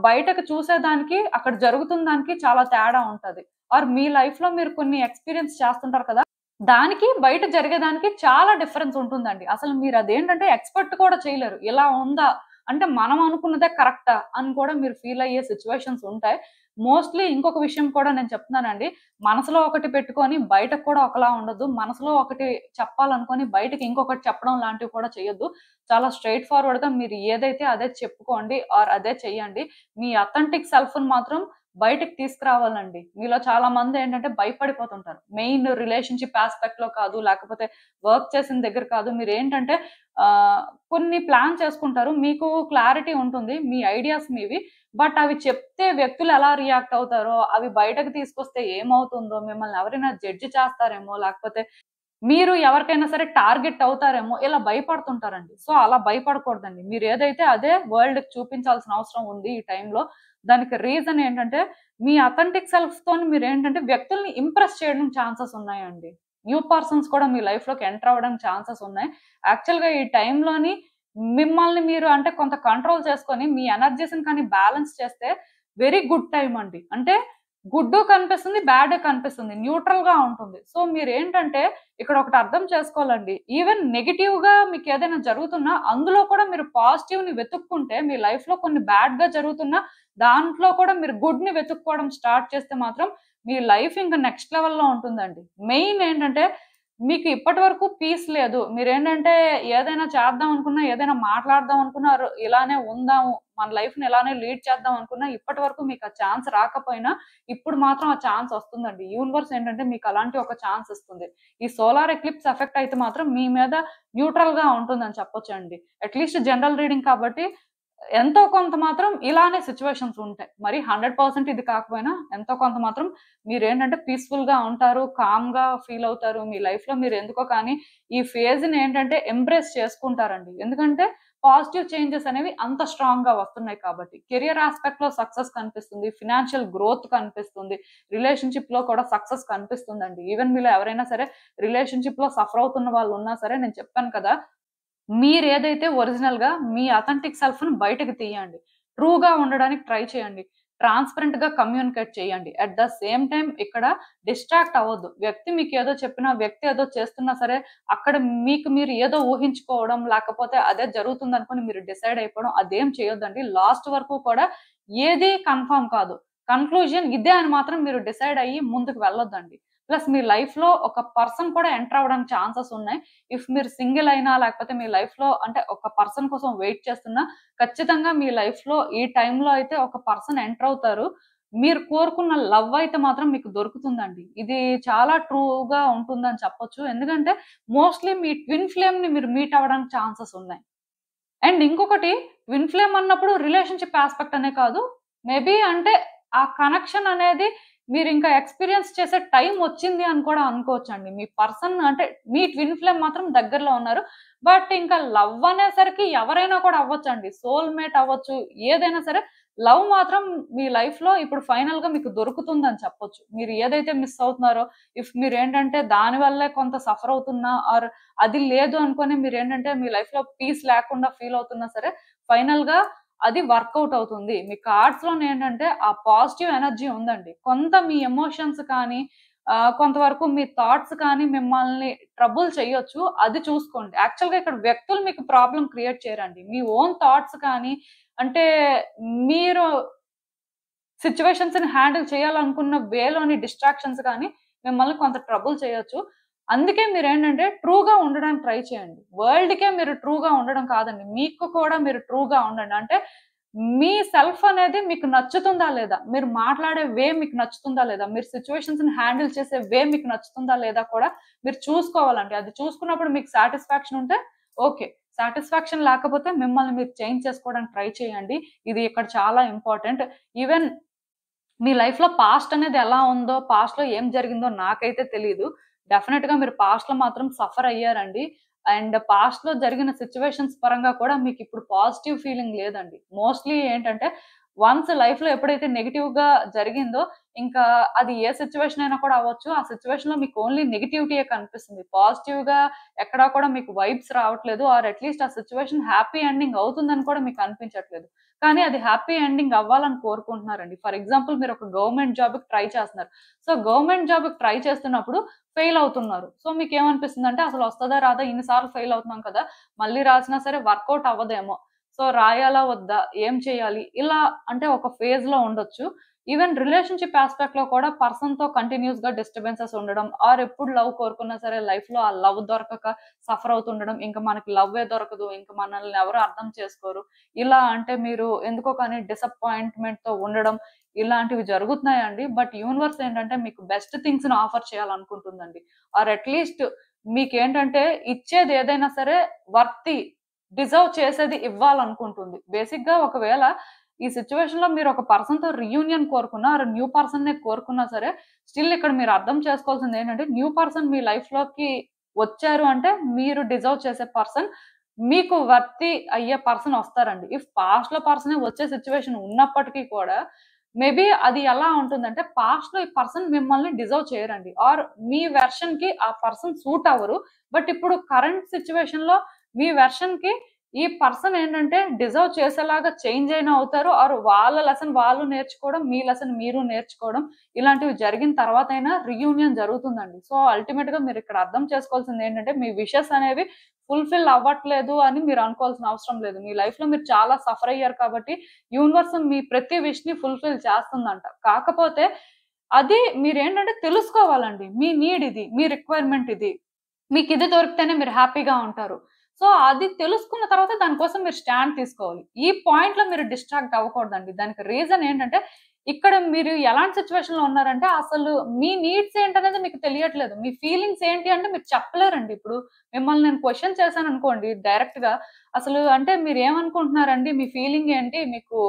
బయటకు చూసేదానికి, అక్కడ జరుగుతున్న దానికి చాలా తేడా ఉంటది. ఆర్ మీ లైఫ్‌లో మీరు కొన్ని ఎక్స్‌పీరియన్స్ చేస్తుంటారు కదా! దానికి బయట జరిగేదానికి చాలా డిఫరెన్స్ ఉంటుందండి. అసలు మీరదేంటంటే ఎక్స్‌పెక్ట్ కూడా చేయలేరు. ఇలా ఉందా? అంటే మనం అనుకున్నదే కరెక్టా? అని కూడా మీరు ఫీల్ అయ్యే సిట్యుయేషన్స్ ఉంటాయి. మోస్ట్‌లీ ఇంకొక విషయం కూడా నేను చెప్తున్నానండి. మనసులో ఒకటి పెట్టుకొని బయటకు కూడా ఒకలా ఉండొద్దు. మనసులో ఒకటి చెప్పాలనుకోని బయటకి ఇంకొకటి చెప్పడం లాంటివి కూడా చేయొద్దు. చాలా స్ట్రెయిట్ ఫార్వర్డ్‌గా మీరు ఏదైతే అదే చెప్పుకోండి ఆర్ అదే చెయ్యండి. మీ అథెంటిక్ సెల్ఫ్‌ని మాత్రం బయటకి తీసుకురావాలండి. మీలో చాలా మందేంటంటే భయపడిపోతుంటారు. మెయిన్ రిలేషన్‌షిప్ యాస్పెక్ట్‌లో కాదు, లేకపోతే వర్క్ చేసిన దగ్గర కాదు. మీరేంటంటే కొన్ని ప్లాన్ చేసుకుంటారు. మీకు క్లారిటీ ఉంటుంది. మీ ఐడియాస్ మీవి. బట్ అవి చెప్తే వ్యక్తులు ఎలా రియాక్ట్ అవుతారో, అవి బయటకు తీసుకొస్తే ఏమవుతుందో, మిమ్మల్ని ఎవరైనా జడ్జ్ చేస్తారేమో, లేకపోతే మీరు ఎవరికైనా సరే టార్గెట్ అవుతారేమో, ఇలా భయపడుతుంటారండి. సో, అలా భయపడకూడదండి. మీరేదైతే అదే వరల్డ్‌కి చూపించాల్సిన అవసరం ఉంది ఈ టైంలో. దానికి రీజన్ ఏంటంటే, మీ అథెంటిక్ సెల్ఫ్‌తోని మీరేంటంటే వ్యక్తుల్ని ఇంప్రెస్ చేయడం ఛాన్సెస్ ఉన్నాయండి. న్యూ పర్సన్స్ కూడా మీ లైఫ్‌లోకి ఎంటర్ అవ్వడానికి ఛాన్సెస్ ఉన్నాయి. యాక్చువల్‌గా ఈ టైంలోని మిమ్మల్ని మీరు అంటే కొంత కంట్రోల్ చేసుకొని, మీ ఎనర్జీస్‌ని కానీ బ్యాలెన్స్ చేస్తే వెరీ గుడ్ టైమ్ అండి. అంటే గుడ్ కనిపిస్తుంది, బ్యాడ్ కనిపిస్తుంది, న్యూట్రల్ గా ఉంటుంది. సో మీరు ఏంటంటే ఇక్కడ ఒకటి అర్థం చేసుకోవాలండి, ఈవెన్ నెగిటివ్ గా మీకు ఏదైనా జరుగుతున్నా అందులో కూడా మీరు పాజిటివ్ ని వెతుక్కుంటే, మీ లైఫ్ లో కొన్ని బ్యాడ్ గా జరుగుతున్నా దాంట్లో కూడా మీరు గుడ్ ని వెతుక్కోవడం స్టార్ట్ చేస్తే మాత్రం మీ లైఫ్ ఇంకా నెక్స్ట్ లెవెల్లో ఉంటుందండి. మెయిన్ ఏంటంటే మీకు ఇప్పటి వరకు పీస్ లేదు. మీరేంటంటే ఏదైనా చేద్దాం అనుకున్నా, ఏదైనా మాట్లాడదాం అనుకున్నా, ఇలానే ఉందాము, మన లైఫ్‌ని ఇలానే లీడ్ చేద్దాం అనుకున్నా, ఇప్పటి వరకు మీకు ఆ ఛాన్స్ రాకపోయినా, ఇప్పుడు మాత్రం ఆ ఛాన్స్ వస్తుందండి. యూనివర్స్ ఏంటంటే మీకు అలాంటి ఒక ఛాన్స్ ఇస్తుంది. ఈ సోలార్ ఎక్లిప్స్ ఎఫెక్ట్ అయితే మాత్రం మీ మీద న్యూట్రల్‌గా ఉంటుందని చెప్పొచ్చండి. అట్‌లీస్ట్ జనరల్ రీడింగ్ కాబట్టి ఎంతో కొంత మాత్రం ఇలానే సిట్యుయేషన్స్ ఉంటాయి. మరి 100% ఇది కాకపోయినా ఎంతో కొంత మాత్రం మీరేంటంటే పీస్‌ఫుల్‌గా ఉంటారు. కామ్‌గా ఫీల్ అవుతారు. మీ లైఫ్‌లో మీరు ఎందుకో కానీ ఈ ఫేజ్‌ని ఏంటంటే ఎంబ్రేస్ చేసుకుంటారండి. ఎందుకంటే పాజిటివ్ చేంజెస్ అనేవి అంత స్ట్రాంగ్‌గా వస్తున్నాయి కాబట్టి. కెరియర్ యాస్పెక్ట్‌లో సక్సెస్ కనిపిస్తుంది. ఫినాన్షియల్ గ్రోత్ కనిపిస్తుంది. రిలేషన్‌షిప్‌లో కూడా సక్సెస్ కనిపిస్తుందండి. ఈవెన్ మీలో ఎవరైనా సరే రిలేషన్‌షిప్‌లో సఫర్ అవుతున్న వాళ్ళు ఉన్నా సరే, నేను చెప్పాను కదా, మీరేదైతే ఒరిజినల్‌గా మీ అథెంటిక్ సెల్ఫ్‌ని బయటకి తీయండి. ట్రూగా ఉండడానికి ట్రై చేయండి. ట్రాన్స్‌పరెంట్‌గా కమ్యూనికేట్ చేయండి. అట్ ద సేమ్ టైమ్ ఇక్కడ డిస్ట్రాక్ట్ అవ్వద్దు. వ్యక్తి మీకేదో చెప్పినా, వ్యక్తి ఏదో చేస్తున్నా సరే, అక్కడ మీకు మీరు ఏదో ఊహించుకోవడం, లేకపోతే అదే జరుగుతుందనుకోని మీరు డిసైడ్ అయిపోవడం అదేం చేయొద్దండి. లాస్ట్ వరకు కూడా ఏది కన్ఫర్మ్ కాదు. కన్‌క్లూజన్ ఇదే అని మాత్రం మీరు డిసైడ్ అయ్యి ముందుకు వెళ్ళొద్దండి. ప్లస్ మీ లైఫ్‌లో ఒక పర్సన్ కూడా ఎంటర్ అవ్వడానికి ఛాన్సెస్ ఉన్నాయి. ఇఫ్ మీరు సింగిల్ అయినా, లేకపోతే మీ లైఫ్‌లో అంటే ఒక పర్సన్ కోసం వెయిట్ చేస్తున్నా, ఖచ్చితంగా మీ లైఫ్‌లో ఈ టైంలో అయితే ఒక పర్సన్ ఎంటర్ అవుతారు. మీరు కోరుకున్న లవ్ అయితే మాత్రం మీకు దొరుకుతుందండి. ఇది చాలా ట్రూగా ఉంటుందని చెప్పొచ్చు. ఎందుకంటే మోస్ట్‌లీ మీ ట్విన్ ఫ్లేమ్‌ని మీరు మీట్ అవ్వడానికి ఛాన్సెస్ ఉన్నాయి. అండ్ ఇంకొకటి, ట్విన్ ఫ్లేమ్ అన్నప్పుడు రిలేషన్‌షిప్ యాస్పెక్ట్ అనే కాదు. మేబీ అంటే ఆ కనెక్షన్ అనేది మీరింకా ఎక్స్‌పీరియన్స్ చేసే టైం వచ్చింది అని కూడా అనుకోవచ్చండి. మీ పర్సన్ అంటే మీ ట్విన్ ఫ్లేమ్ మాత్రం దగ్గరలో ఉన్నారు. బట్ ఇంకా లవ్ అనేసరికి ఎవరైనా కూడా అవ్వచ్చండి. సోల్‌మేట్ అవ్వచ్చు. ఏదైనా సరే లవ్ మాత్రం మీ లైఫ్‌లో ఇప్పుడు ఫైనల్‌గా మీకు దొరుకుతుందని చెప్పొచ్చు. మీరు ఏదైతే మిస్ అవుతున్నారో, ఇఫ్ మీరేంటంటే దాని వల్లే కొంత సఫర్ అవుతున్నా ఆర్ అది లేదు అనుకోని మీరేంటంటే మీ లైఫ్‌లో పీస్ లేకుండా ఫీల్ అవుతున్నా సరే, ఫైనల్‌గా అది వర్కౌట్ అవుతుంది. మీ కార్డ్స్‌లోనేంటంటే ఆ పాజిటివ్ ఎనర్జీ ఉందండి. కొంత మీ ఎమోషన్స్ కానీ, కొంతవరకు మీ థాట్స్ కానీ మిమ్మల్ని ట్రబుల్ చేయొచ్చు. అది చూసుకోండి. యాక్చువల్‌గా ఇక్కడ వ్యక్తులు మీకు ప్రాబ్లమ్ క్రియేట్ చేయరండి. మీ ఓన్ థాట్స్ కానీ, అంటే మీరు సిట్యుయేషన్స్‌ని హ్యాండిల్ చేయాలనుకున్న వేలోని డిస్ట్రాక్షన్స్ గాని మిమ్మల్ని కొంత ట్రబుల్ చేయొచ్చు. అందుకే మీరేంటంటే ట్రూగా ఉండడానికి ట్రై చేయండి. వరల్డ్‌కే మీరు ట్రూగా ఉండడం కాదండి. మీకు కూడా మీరు ట్రూగా ఉండండి. అంటే మీ సెల్ఫ్ అనేది మీకు నచ్చుతుందా లేదా? మీరు మాట్లాడే వే మీకు నచ్చుతుందా లేదా? మీరు సిట్యుయేషన్స్‌ని హ్యాండిల్ చేసే వే మీకు నచ్చుతుందా లేదా కూడా మీరు చూసుకోవాలండి. అది చూసుకున్నప్పుడు మీకు సాటిస్ఫాక్షన్ ఉంటే ఓకే. సాటిస్ఫాక్షన్ లేకపోతే మిమ్మల్ని మీరు చేంజ్ చేసుకోవడానికి ట్రై చేయండి. ఇది ఇక్కడ చాలా ఇంపార్టెంట్. ఈవెన్ మీ లైఫ్‌లో పాస్ట్ అనేది ఎలా ఉందో, పాస్ట్‌లో ఏం జరిగిందో నాకైతే తెలీదు. డెఫినెట్‌గా మీరు పాస్ట్‌లో మాత్రం సఫర్ అయ్యారండి. అండ్ పాస్ట్‌లో జరిగిన సిట్యుయేషన్స్ పరంగా కూడా మీకిప్పుడు పాజిటివ్ ఫీలింగ్ లేదండి. మోస్ట్‌లీ ఏంటంటే వన్స్ లైఫ్‌లో ఎప్పుడైతే నెగెటివ్‌గా జరిగిందో, ఇంకా అది ఏ సిట్యుయేషన్ అయినా కూడా అవ్వచ్చు. ఆ సిట్యుయేషన్‌లో మీకు ఓన్లీ నెగటివిటీయే కనిపిస్తుంది. పాజిటివ్‌గా ఎక్కడా కూడా మీకు వైబ్స్ రావట్లేదు. ఆర్ అట్‌లీస్ట్ ఆ సిట్యుయేషన్ హ్యాపీ ఎండింగ్ అవుతుందని కూడా మీకు అనిపించట్లేదు. కానీ అది హ్యాపీ ఎండింగ్ అవ్వాలని కోరుకుంటున్నారండి. ఫర్ ఎగ్జాంపుల్ మీరొక గవర్నమెంట్ జాబ్‌కి ట్రై చేస్తున్నారు. సో, గవర్నమెంట్ జాబ్‌కి ట్రై చేస్తున్నప్పుడు ఫెయిల్ అవుతున్నారు. సో, మీకేమనిపిస్తుందంటే అసలొస్తదా? రాదా? ఇన్ని సార్లు ఫెయిల్ అవుతున్నాం కదా! మళ్ళీ రాసినా సరే వర్కౌట్ అవ్వదేమో. సో, రాయాలా? వద్దా? ఏం చేయాలి? ఇలా అంటే ఒక ఫేజ్‌లో ఉండొచ్చు. ఈవెన్ రిలేషన్‌షిప్ యాస్పెక్ట్‌లో కూడా పర్సన్‌తో కంటిన్యూయస్‌గా డిస్టర్బెన్సెస్ ఉండడం, ఆర్ ఎప్పుడు లవ్ కోరుకున్నా సరే లైఫ్‌లో ఆ లవ్ దొరకక సఫర్ అవుతుండడం, ఇంక మనకి లవ్వే దొరకదు, ఇంక మనల్ని ఎవరు అర్థం చేసుకోరు. ఇలా అంటే మీరు ఎందుకో కానీ డిసప్పాయింట్‌మెంట్‌తో ఉండడం, ఇలాంటివి జరుగుతున్నాయండి. బట్ యూనివర్స్ ఏంటంటే మీకు బెస్ట్ థింగ్స్‌ని ఆఫర్ చేయాలనుకుంటుందండి. ఆర్ అట్‌లీస్ట్ మీకేంటంటే ఇచ్చేది ఏదైనా సరే వర్తీ, డిజర్వ్ చేసేది ఇవ్వాలనుకుంటుంది. బేసిక్‌గా ఒకవేళ ఈ సిట్యుయేషన్‌లో మీరు ఒక పర్సన్‌తో రీయూనియన్ కోరుకున్నా, ఆర్ న్యూ పర్సన్‌నే కోరుకున్నా సరే, స్టిల్ ఇక్కడ మీరు అర్థం చేసుకోవాల్సిందేంటంటే న్యూ పర్సన్ మీ లైఫ్‌లోకి వచ్చారు అంటే మీరు డిజర్వ్ చేసే పర్సన్ మీకు వర్తీ అయ్యే పర్సన్ వస్తారండి. ఇఫ్ పాస్ట్‌లో పర్సనే వచ్చే సిట్యుయేషన్ ఉన్నప్పటికీ కూడా మేబీ అది ఎలా ఉంటుందంటే పాస్ట్‌లో ఈ పర్సన్ మిమ్మల్ని డిజర్వ్ చేయరండి. ఆర్ మీ వెర్షన్‌కి ఆ పర్సన్ సూట్ అవ్వరు. బట్ ఇప్పుడు కరెంట్ సిట్యుయేషన్‌లో మీ వెర్షన్‌కి ఈ పర్సన్ ఏంటంటే డిజర్వ్ చేసేలాగా చేంజ్ అయినా అవుతారు. ఆర్ వాళ్ళ లెసన్ వాళ్ళు నేర్చుకోవడం, మీ లెసన్ మీరు నేర్చుకోవడం ఇలాంటివి జరిగిన తర్వాతైనా రీయూనియన్ జరుగుతుందండి. సో, అల్టిమేట్‌గా మీరిక్కడ అర్థం చేసుకోవాల్సిందేంటంటే మీ విషెస్ అనేవి ఫుల్‌ఫిల్ అవ్వట్లేదు అని మీరు అనుకోవాల్సిన అవసరం లేదు. మీ లైఫ్‌లో మీరు చాలా సఫర్ అయ్యారు కాబట్టి యూనివర్స్ మీ ప్రతి విష్‌ని ఫుల్‌ఫిల్ చేస్తుందంట. కాకపోతే అది మీరేంటంటే తెలుసుకోవాలండి. మీ నీడ్ ఇది. మీ రిక్వైర్మెంట్ ఇది. మీకిది దొరికితేనే మీరు హ్యాపీగా ఉంటారు. సో, అది తెలుసుకున్న తర్వాత దాని కోసం మీరు స్టాండ్ తీసుకోవాలి. ఈ పాయింట్‌లో మీరు డిస్ట్రాక్ట్ అవ్వకూడదండి. దానికి రీజన్ ఏంటంటే, ఇక్కడ మీరు ఎలాంటి సిట్యుయేషన్‌లో ఉన్నారంటే, అసలు మీ నీడ్స్ ఏంటనేది మీకు తెలియట్లేదు. మీ ఫీలింగ్స్ ఏంటి అంటే మీరు చెప్పలేరండి. ఇప్పుడు మిమ్మల్ని నేను క్వెషన్ చేశాననుకోండి డైరెక్ట్‌గా, అసలు అంటే మీరేమనుకుంటున్నారండి? మీ ఫీలింగ్ ఏంటి? మీకు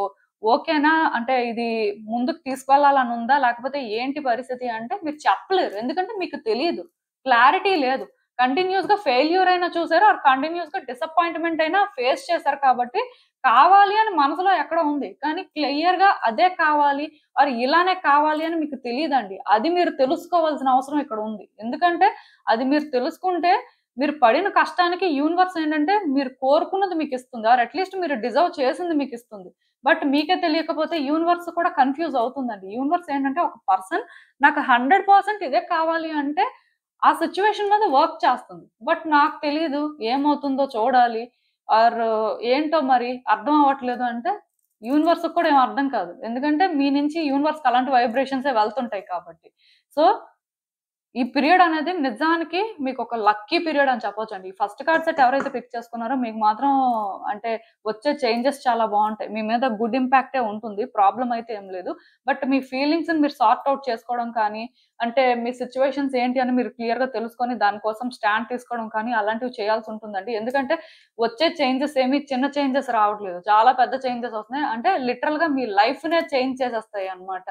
ఓకేనా? అంటే ఇది ముందుకు తీసుకెళ్ళాలని ఉందా? లేకపోతే ఏంటి పరిస్థితి అంటే మీరు చెప్పలేరు. ఎందుకంటే మీకు తెలీదు. క్లారిటీ లేదు. కంటిన్యూయస్‌గా ఫెయిల్యూర్ అయినా చూసారు. ఆర్ కంటిన్యూయస్‌గా డిసప్పాయింట్‌మెంట్ అయినా ఫేస్ చేశారు కాబట్టి, కావాలి అని మనసులో ఎక్కడో ఉంది. కానీ క్లియర్‌గా అదే కావాలి, ఆర్ ఇలానే కావాలి అని మీకు తెలీదండి. అది మీరు తెలుసుకోవాల్సిన అవసరం ఇక్కడ ఉంది. ఎందుకంటే, అది మీరు తెలుసుకుంటే, మీరు పడిన కష్టానికి యూనివర్స్ ఏంటంటే, మీరు కోరుకున్నది మీకిస్తుంది. ఆర్ అట్‌లీస్ట్ మీరు డిజర్వ్ చేసింది మీకిస్తుంది. బట్ మీకే తెలియకపోతే యూనివర్స్ కూడా కన్‌ఫ్యూజ్ అవుతుందండి. యూనివర్స్ ఏంటంటే, ఒక పర్సన్ నాకు 100% ఇదే కావాలి అంటే ఆ సిట్యుయేషన్ మీద వర్క్ చేస్తుంది. బట్ నాకు తెలీదు. ఏమవుతుందో చూడాలి. ఆర్ ఏంటో మరి అర్థం అవ్వట్లేదు అంటే, యూనివర్స్‌కి కూడా ఏమి అర్థం కాదు. ఎందుకంటే మీ నుంచి యూనివర్స్‌కి అలాంటి వైబ్రేషన్సే వెళ్తుంటాయి కాబట్టి. సో, ఈ పీరియడ్ అనేది నిజానికి మీకొక లక్కీ పీరియడ్ అని చెప్పొచ్చండి. ఈ ఫస్ట్ కార్డ్ సెట్ ఎవరైతే పిక్ చేసుకున్నారో మీకు మాత్రం అంటే వచ్చే చేంజెస్ చాలా బావుంటాయి. మీ మీద గుడ్ ఇంపాక్టే ఉంటుంది. ప్రాబ్లమ్ అయితే ఏం లేదు. బట్ మీ ఫీలింగ్స్‌ని మీరు సార్ట్ ఔట్ చేసుకోవడం కానీ, అంటే మీ సిట్యుయేషన్స్ ఏంటి అని మీరు క్లియర్‌గా తెలుసుకొని దాని కోసం స్టాండ్ తీసుకోవడం కానీ అలాంటివి చేయాల్సుంటుందండి. ఎందుకంటే వచ్చే చేంజెస్ ఏమి చిన్న చేంజెస్ రావట్లేదు. చాలా పెద్ద చేంజెస్ వస్తున్నాయి. అంటే లిటరల్‌గా మీ లైఫ్‌నే చేంజ్ చేసేస్తాయన్నమాట.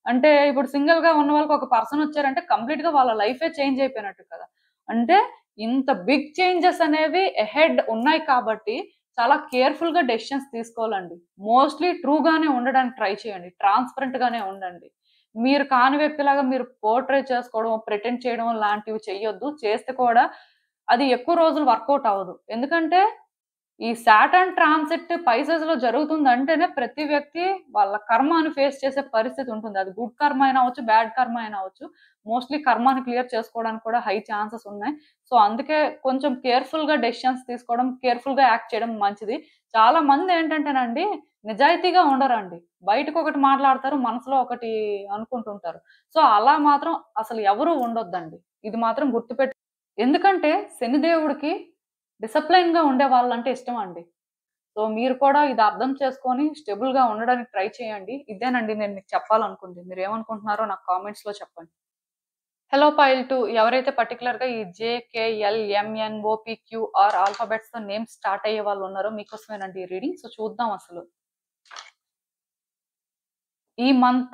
అంటే ఇప్పుడు సింగిల్‌గా ఉన్న వాళ్ళకి ఒక పర్సన్ వచ్చారంటే కంప్లీట్‌గా వాళ్ళ లైఫే చేంజ్ అయిపోయినట్టు కదా! అంటే ఇంత బిగ్ చేంజెస్ అనేవి అహెడ్ ఉన్నాయి కాబట్టి చాలా కేర్‌ఫుల్‌గా డెసిషన్స్ తీసుకోవాలండి. మోస్ట్‌లీ ట్రూగానే ఉండడానికి ట్రై చేయండి. ట్రాన్స్‌పరెంట్‌గానే ఉండండి. మీరు కాని వ్యక్తిలాగా మీరు పోర్ట్రే చేసుకోవడం, ప్రిటెండ్ చేయడం లాంటివి చెయ్యొద్దు. చేస్తే కూడా అది ఎక్కువ రోజులు వర్కౌట్ అవ్వదు. ఎందుకంటే ఈ సాటర్న్ ట్రాన్సిట్ పైసెస్‌లో జరుగుతుందంటేనే ప్రతి వ్యక్తి వాళ్ళ కర్మని ఫేస్ చేసే పరిస్థితి ఉంటుంది. అది గుడ్ కర్మ అయినా అవ్వచ్చు, బ్యాడ్ కర్మ అయినా అవ్వచ్చు. మోస్ట్‌లీ కర్మని క్లియర్ చేసుకోవడానికి కూడా హై ఛాన్సెస్ ఉన్నాయి. సో, అందుకే కొంచెం కేర్‌ఫుల్‌గా డెసిషన్స్ తీసుకోవడం, కేర్‌ఫుల్‌గా యాక్ట్ చేయడం మంచిది. చాలా మందేంటంటేనండి నిజాయితీగా ఉండరండి. బయటకొకటి మాట్లాడతారు, మనసులో ఒకటి అనుకుంటుంటారు. సో, అలా మాత్రం అసలు ఎవరు ఉండొద్దండి. ఇది మాత్రం ఎందుకంటే శనిదేవుడికి డిసిప్లైన్‌గా ఉండే వాళ్ళంటే ఇష్టమండి. సో, మీరు కూడా ఇది అర్థం చేసుకొని స్టేబుల్‌గా ఉండడానికి ట్రై చేయండి. ఇదేనండి నేను మీకు చెప్పాలనుకుంది. మీరేమనుకుంటున్నారో నాకు కామెంట్స్‌లో చెప్పండి. హలో పైల్ 2 ఎవరైతే పర్టిక్యులర్‌గా ఈ జేకేఎల్ఎంఎన్ఓపీక్యూఆర్ ఆల్ఫాబెట్స్‌తో నేమ్స్ స్టార్ట్ అయ్యే వాళ్ళున్నారో మీకోసమేనండి ఈ రీడింగ్. సో, చూద్దాం అసలు. ఈ మంత్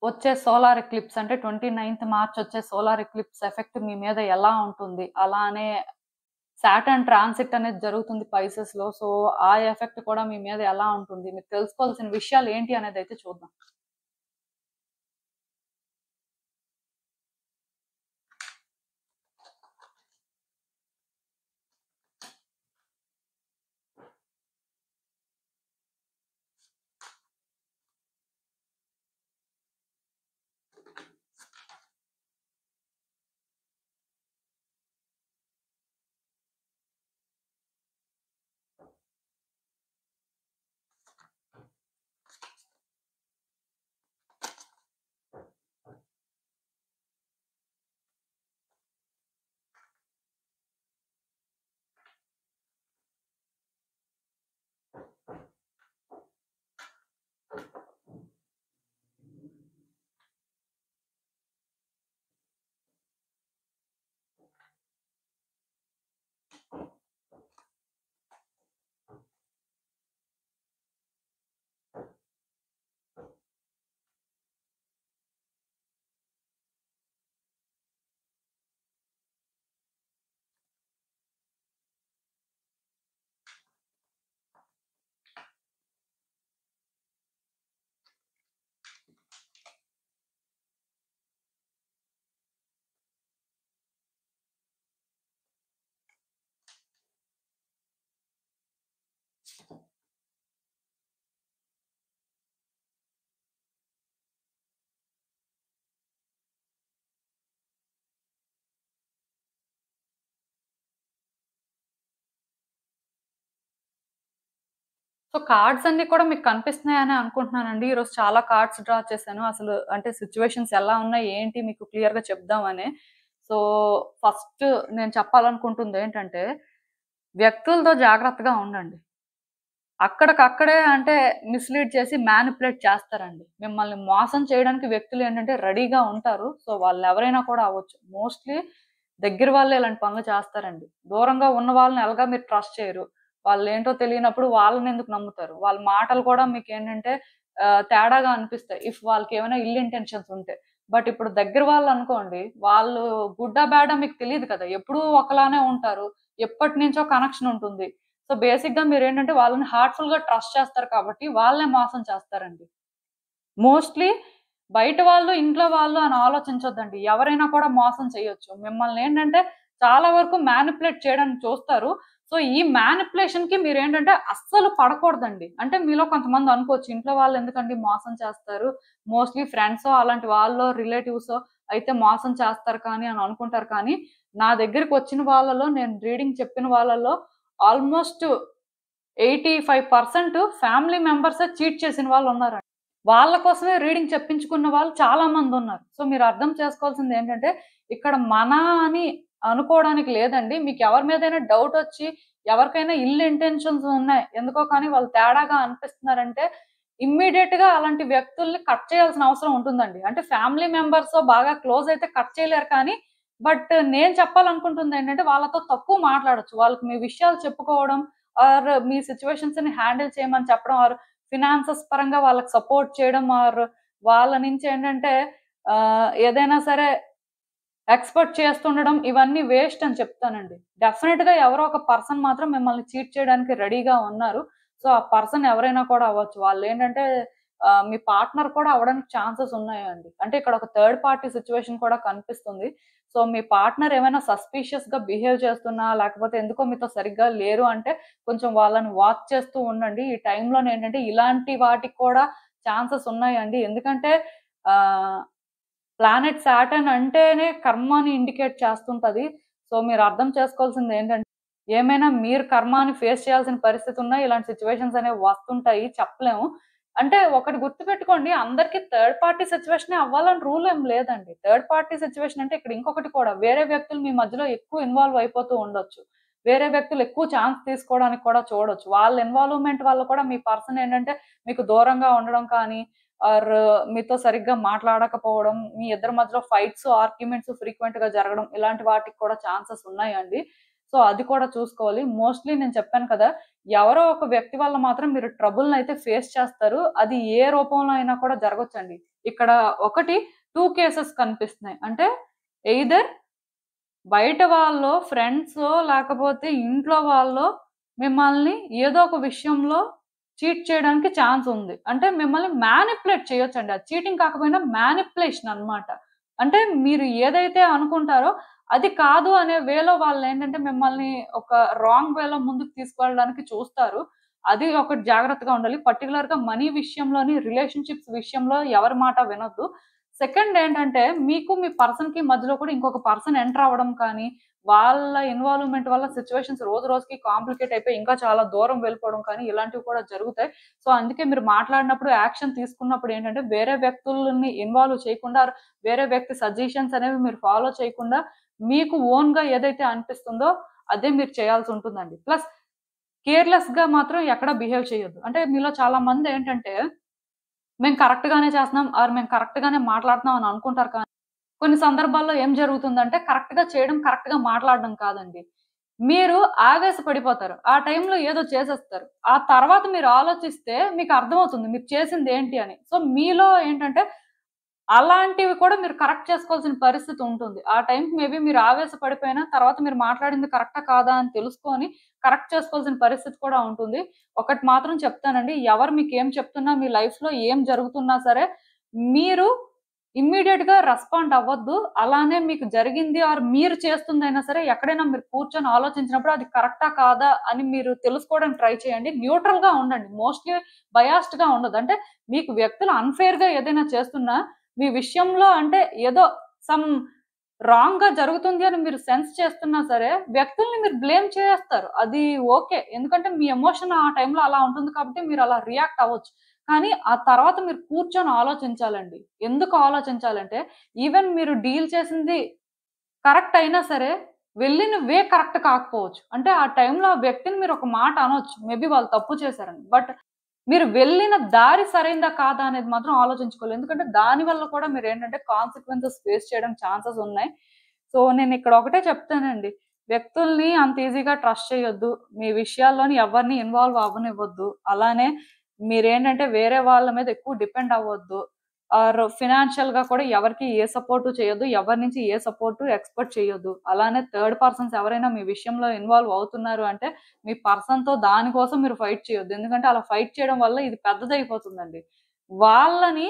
వచ్చే సోలార్ ఎక్లిప్స్ అంటే 29థ్ మార్చ్ వచ్చే సోలార్ ఎక్లిప్స్ ఎఫెక్ట్ మీ మీద ఎలా ఉంటుంది? అలానే సాటర్న్ ట్రాన్సిట్ అనేది జరుగుతుంది పైసెస్‌లో. సో, ఆ ఎఫెక్ట్ కూడా మీ మీద ఎలా ఉంటుంది? మీరు తెలుసుకోవాల్సిన విషయాలు ఏంటి అనేదైతే చూద్దాం. సో కార్డ్స్ అన్నీ కూడా మీకు కనిపిస్తున్నాయని అనుకుంటున్నానండి. ఈరోజు చాలా కార్డ్స్ డ్రా చేశాను. అసలు అంటే సిట్యుయేషన్స్ ఎలా ఉన్నాయి, ఏంటి మీకు క్లియర్‌గా చెప్దామని. సో ఫస్ట్ నేను చెప్పాలనుకుంటుంది ఏంటంటే, వ్యక్తులతో జాగ్రత్తగా ఉండండి. అక్కడికక్కడే అంటే మిస్‌లీడ్ చేసి మ్యానిపులేట్ చేస్తారండి. మిమ్మల్ని మోసం చేయడానికి వ్యక్తులు ఏంటంటే రెడీగా ఉంటారు. సో వాళ్ళెవరైనా కూడా అవ్వచ్చు. మోస్ట్‌లీ దగ్గర వాళ్ళే ఇలాంటి పనులు చేస్తారండి. దూరంగా ఉన్న వాళ్ళని ఎలాగా మీరు ట్రస్ట్ చేయరు. వాళ్ళేంటో తెలియనప్పుడు వాళ్ళనెందుకు నమ్ముతారు? వాళ్ళ మాటలు కూడా మీకేంటంటే తేడాగా అనిపిస్తాయి. ఇఫ్ వాళ్ళకేమైనా ఇల్ ఇంటెన్షన్స్ ఉంటే. బట్ ఇప్పుడు దగ్గర వాళ్ళనుకోండి, వాళ్ళు గుడ్డా, బ్యాడా మీకు తెలీదు కదా! ఎప్పుడూ ఒకలానే ఉంటారు. ఎప్పటినుంచో కనెక్షన్ ఉంటుంది. సో, బేసిక్‌గా మీరేంటంటే వాళ్ళని హార్ట్‌ఫుల్‌గా ట్రస్ట్ చేస్తారు కాబట్టి వాళ్ళే మోసం చేస్తారండి. మోస్ట్‌లీ బయట వాళ్ళు, ఇంట్లో వాళ్ళు అని ఆలోచించొద్దండి. ఎవరైనా కూడా మోసం చేయొచ్చు. మిమ్మల్నేంటంటే చాలా వరకు మ్యానిపులేట్ చేయడానికి చూస్తారు. సో, ఈ మ్యానిపులేషన్‌కి మీరేంటంటే అస్సలు పడకూడదండి. అంటే మీలో కొంతమంది అనుకోవచ్చు, ఇంట్లో వాళ్ళెందుకండి మోసం చేస్తారు? మోస్ట్‌లీ ఫ్రెండ్సో, అలాంటి వాళ్ళో, రిలేటివ్సో అయితే మోసం చేస్తారు కానీ అని అనుకుంటారు కానీ, నా దగ్గరికొచ్చిన వాళ్ళలో నేను రీడింగ్ చెప్పిన వాళ్ళలో ఆల్‌మోస్ట్ 85% ఫ్యామిలీ మెంబర్సే చీట్ చేసిన వాళ్ళున్నారండి. వాళ్ళ కోసమే రీడింగ్ చెప్పించుకున్న వాళ్ళు చాలా మందున్నారు. సో, మీరు అర్థం చేసుకోవాల్సిందేంటంటే, ఇక్కడ మన అని అనుకోవడానికి లేదండి. మీకెవరి మీదైనా డౌటొచ్చి, ఎవరికైనా ఇల్ ఇంటెన్షన్స్ ఉన్నాయి. ఎందుకో కానీ వాళ్ళు తేడాగా అనిపిస్తున్నారంటే, ఇమ్మీడియేట్‌గా అలాంటి వ్యక్తుల్ని కట్ చేయాల్సిన అవసరం ఉంటుందండి. అంటే ఫ్యామిలీ మెంబర్సో బాగా క్లోజ్ అయితే కట్ చేయలేరు కానీ, బట్ నేను చెప్పాలనుకుంటుందేంటంటే, వాళ్ళతో తక్కువ మాట్లాడొచ్చు. వాళ్ళకి మీ విషయాలు చెప్పుకోవడం, ఆర్ మీ సిట్యుయేషన్స్‌ని హ్యాండిల్ చేయమని చెప్పడం, ఆర్ ఫినాన్సెస్ పరంగా వాళ్ళకి సపోర్ట్ చేయడం, ఆర్ వాళ్ళ నుంచేంటంటే ఏదైనా సరే ఎక్స్‌పెక్ట్ చేస్తుండడం, ఇవన్నీ వేస్ట్ అని చెప్తానండి. డెఫినిట్‌గా ఎవరో ఒక పర్సన్ మాత్రం మిమ్మల్ని చీట్ చేయడానికి రెడీగా ఉన్నారు. సో, ఆ పర్సన్ ఎవరైనా కూడా అవ్వచ్చు. వాళ్ళేంటంటే మీ పార్ట్నర్ కూడా అవ్వడానికి ఛాన్సెస్ ఉన్నాయండి. అంటే ఇక్కడ ఒక థర్డ్ పార్టీ సిట్యుయేషన్ కూడా కనిపిస్తుంది. సో, మీ పార్ట్నర్ ఏమైనా సస్పీషియస్‌గా బిహేవ్ చేస్తున్నా, లేకపోతే ఎందుకో మీతో సరిగ్గా లేరు అంటే, కొంచెం వాళ్ళని వాచ్ చేస్తూ ఉండండి. ఈ టైంలోనేంటంటే ఇలాంటి వాటికి కూడా ఛాన్సెస్ ఉన్నాయండి. ఎందుకంటే ఆహ్ ప్లానెట్ సాటర్న్ అంటేనే కర్మని ఇండికేట్ చేస్తుంటది. సో, మీరు అర్థం చేసుకోవాల్సిందేంటంటే, ఏమైనా మీరు కర్మని ఫేస్ చేయాల్సిన పరిస్థితున్నా, ఇలాంటి సిట్యుయేషన్స్ అనేవి వస్తుంటాయి. చెప్పలేము. అంటే ఒకటి గుర్తుపెట్టుకోండి, అందరికి థర్డ్ పార్టీ సిట్యుయేషనే అవ్వాలని రూల్ ఏం లేదండి. థర్డ్ పార్టీ సిట్యుయేషన్ అంటే ఇక్కడ ఇంకొకటి కూడా, వేరే వ్యక్తులు మీ మధ్యలో ఎక్కువ ఇన్వాల్వ్ అయిపోతూ ఉండొచ్చు. వేరే వ్యక్తులు ఎక్కువ ఛాన్స్ తీసుకోవడానికి కూడా చూడొచ్చు. వాళ్ళ ఇన్వాల్వ్‌మెంట్ వల్ల కూడా మీ పర్సన్ ఏంటంటే, మీకు దూరంగా ఉండడం కానీ, ఆర్ మీతో సరిగ్గా మాట్లాడకపోవడం, మీ ఇద్దరి మధ్యలో ఫైట్స్, ఆర్గ్యుమెంట్స్ ఫ్రీక్వెంట్‌గా జరగడం, ఇలాంటి వాటికి కూడా ఛాన్సెస్ ఉన్నాయండి. సో, అది కూడా చూసుకోవాలి. మోస్ట్‌లీ నేను చెప్పాను కదా! ఎవరో ఒక వ్యక్తి వల్ల మాత్రం మీరు ట్రబుల్‌నయితే ఫేస్ చేస్తారు. అది ఏ రూపంలో అయినా కూడా జరగొచ్చండి. ఇక్కడ ఒకటి 2 కేసెస్ కనిపిస్తున్నాయి. అంటే ఎయిదర్ బయట వాళ్ళో, ఫ్రెండ్సో లేకపోతే ఇంట్లో వాళ్ళో మిమ్మల్ని ఏదో ఒక విషయంలో చీట్ చేయడానికి ఛాన్స్ ఉంది. అంటే మిమ్మల్ని మ్యానిపులేట్ చేయొచ్చండి. అది చీటింగ్ కాకపోయినా మ్యానిపులేషన్ అన్నమాట. అంటే మీరు ఏదైతే అనుకుంటారో అది కాదు అనే వేలో వాళ్ళేంటంటే మిమ్మల్ని ఒక రాంగ్ వేలో ముందుకు తీసుకువెళ్ళడానికి చూస్తారు. అది ఒకటి జాగ్రత్తగా ఉండాలి. పర్టిక్యులర్‌గా మనీ విషయంలోని, రిలేషన్‌షిప్స్ విషయంలో ఎవరి మాట వినొద్దు. సెకండ్ ఏంటంటే, మీకు మీ పర్సన్‌కి మధ్యలో కూడా ఇంకొక పర్సన్ ఎంటర్ అవ్వడం కానీ, వాళ్ళ ఇన్వాల్వ్‌మెంట్ వల్ల సిట్యుయేషన్స్ రోజు రోజుకి కాంప్లికేట్ అయిపోయి ఇంకా చాలా దూరం వెళ్ళిపోవడం కానీ, ఇలాంటివి కూడా జరుగుతాయి. సో, అందుకే మీరు మాట్లాడినప్పుడు, యాక్షన్ తీసుకున్నప్పుడు ఏంటంటే, వేరే వ్యక్తులని ఇన్వాల్వ్ చేయకుండా, వేరే వ్యక్తి సజెషన్స్ అనేవి మీరు ఫాలో చేయకుండా, మీకు ఓన్‌గా ఏదైతే అనిపిస్తుందో అదే మీరు చేయాల్సి ఉంటుందండి. ప్లస్ కేర్‌లెస్‌గా మాత్రం ఎక్కడ బిహేవ్ చేయొద్దు. అంటే మీలో చాలా మందేంటంటే మేము కరెక్ట్ గానే చేస్తున్నాం ఆర్ మేము కరెక్ట్ గానే మాట్లాడుతున్నాం అని అనుకుంటారు కానీ, కొన్ని సందర్భాల్లో ఏం జరుగుతుందంటే కరెక్ట్‌గా చేయడం, కరెక్ట్‌గా మాట్లాడడం కాదండి. మీరు ఆవేశపడిపోతారు. ఆ టైంలో ఏదో చేసేస్తారు. ఆ తర్వాత మీరు ఆలోచిస్తే మీకు అర్థమవుతుంది మీరు చేసిందేంటి అని. సో, మీలో ఏంటంటే అలాంటివి కూడా మీరు కరెక్ట్ చేసుకోవాల్సిన పరిస్థితి ఉంటుంది. ఆ టైంకి మేబీ మీరు ఆవేశపడిపోయినా తర్వాత మీరు మాట్లాడింది కరెక్టా కాదా అని తెలుసుకొని కరెక్ట్ చేసుకోవాల్సిన పరిస్థితి కూడా ఉంటుంది. ఒకటి మాత్రం చెప్తానండి. ఎవరు మీకేం చెప్తున్నా మీ లైఫ్‌లో ఏం జరుగుతున్నా సరే మీరు ఇమ్మీడియేట్‌గా రెస్పాండ్ అవ్వద్దు. అలానే మీకు జరిగింది ఆర్ మీరు చేస్తుందైనా సరే ఎక్కడైనా మీరు కూర్చొని ఆలోచించినప్పుడు అది కరెక్టా కాదా అని మీరు తెలుసుకోవడానికి ట్రై చేయండి. న్యూట్రల్‌గా ఉండండి. మోస్ట్‌లీ బయాస్డ్‌గా ఉండొద్దు. అంటే మీకు వ్యక్తులు అన్‌ఫెయిర్‌గా ఏదైనా చేస్తున్నా మీ విషయంలో అంటే ఏదో సమ్ రాంగ్ గా జరుగుతుంది అని మీరు సెన్స్ చేస్తున్నా సరే వ్యక్తుల్ని మీరు బ్లేమ్ చేస్తారు. అది ఓకే. ఎందుకంటే మీ ఎమోషన్ ఆ టైంలో అలా ఉంటుంది కాబట్టి మీరు అలా రియాక్ట్ అవ్వచ్చు. కానీ ఆ తర్వాత మీరు కూర్చొని ఆలోచించాలండి. ఎందుకు ఆలోచించాలంటే ఈవెన్ మీరు డీల్ చేసింది కరెక్ట్ అయినా సరే వెళ్ళిన వే కరెక్ట్ కాకపోవచ్చు. అంటే ఆ టైంలో ఆ వ్యక్తిని మీరు ఒక మాట అనొచ్చు. మేబీ వాళ్ళు తప్పు చేశారని. బట్ మీరు వెళ్ళిన దారి సరైందా కాదా అనేది మాత్రం ఆలోచించుకోవాలి. ఎందుకంటే దాని వల్ల కూడా మీరేంటంటే కాన్సిక్వెన్సెస్ ఫేస్ చేయడానికి ఛాన్సెస్ ఉన్నాయి. సో నేనిక్కడ ఒకటే చెప్తానండి. వ్యక్తుల్ని అంత ఈజీగా ట్రస్ట్ చేయొద్దు. మీ విషయాల్లోని ఎవరిని ఇన్వాల్వ్ అవ్వనివ్వద్దు. అలానే మీరేంటంటే వేరే వాళ్ళ మీద ఎక్కువ డిపెండ్ అవ్వొద్దు. ఆర్ ఫినాన్షియల్‌గా కూడా ఎవరికీ ఏ సపోర్టు చేయొద్దు. ఎవరి నుంచి ఏ సపోర్టు ఎక్స్‌పెక్ట్ చేయొద్దు. అలానే థర్డ్ పర్సన్స్ ఎవరైనా మీ విషయంలో ఇన్వాల్వ్ అవుతున్నారు అంటే మీ పర్సన్‌తో దాని కోసం మీరు ఫైట్ చేయొద్దు. ఎందుకంటే అలా ఫైట్ చేయడం వల్ల ఇది పెద్దదయిపోతుందండి. వాళ్ళని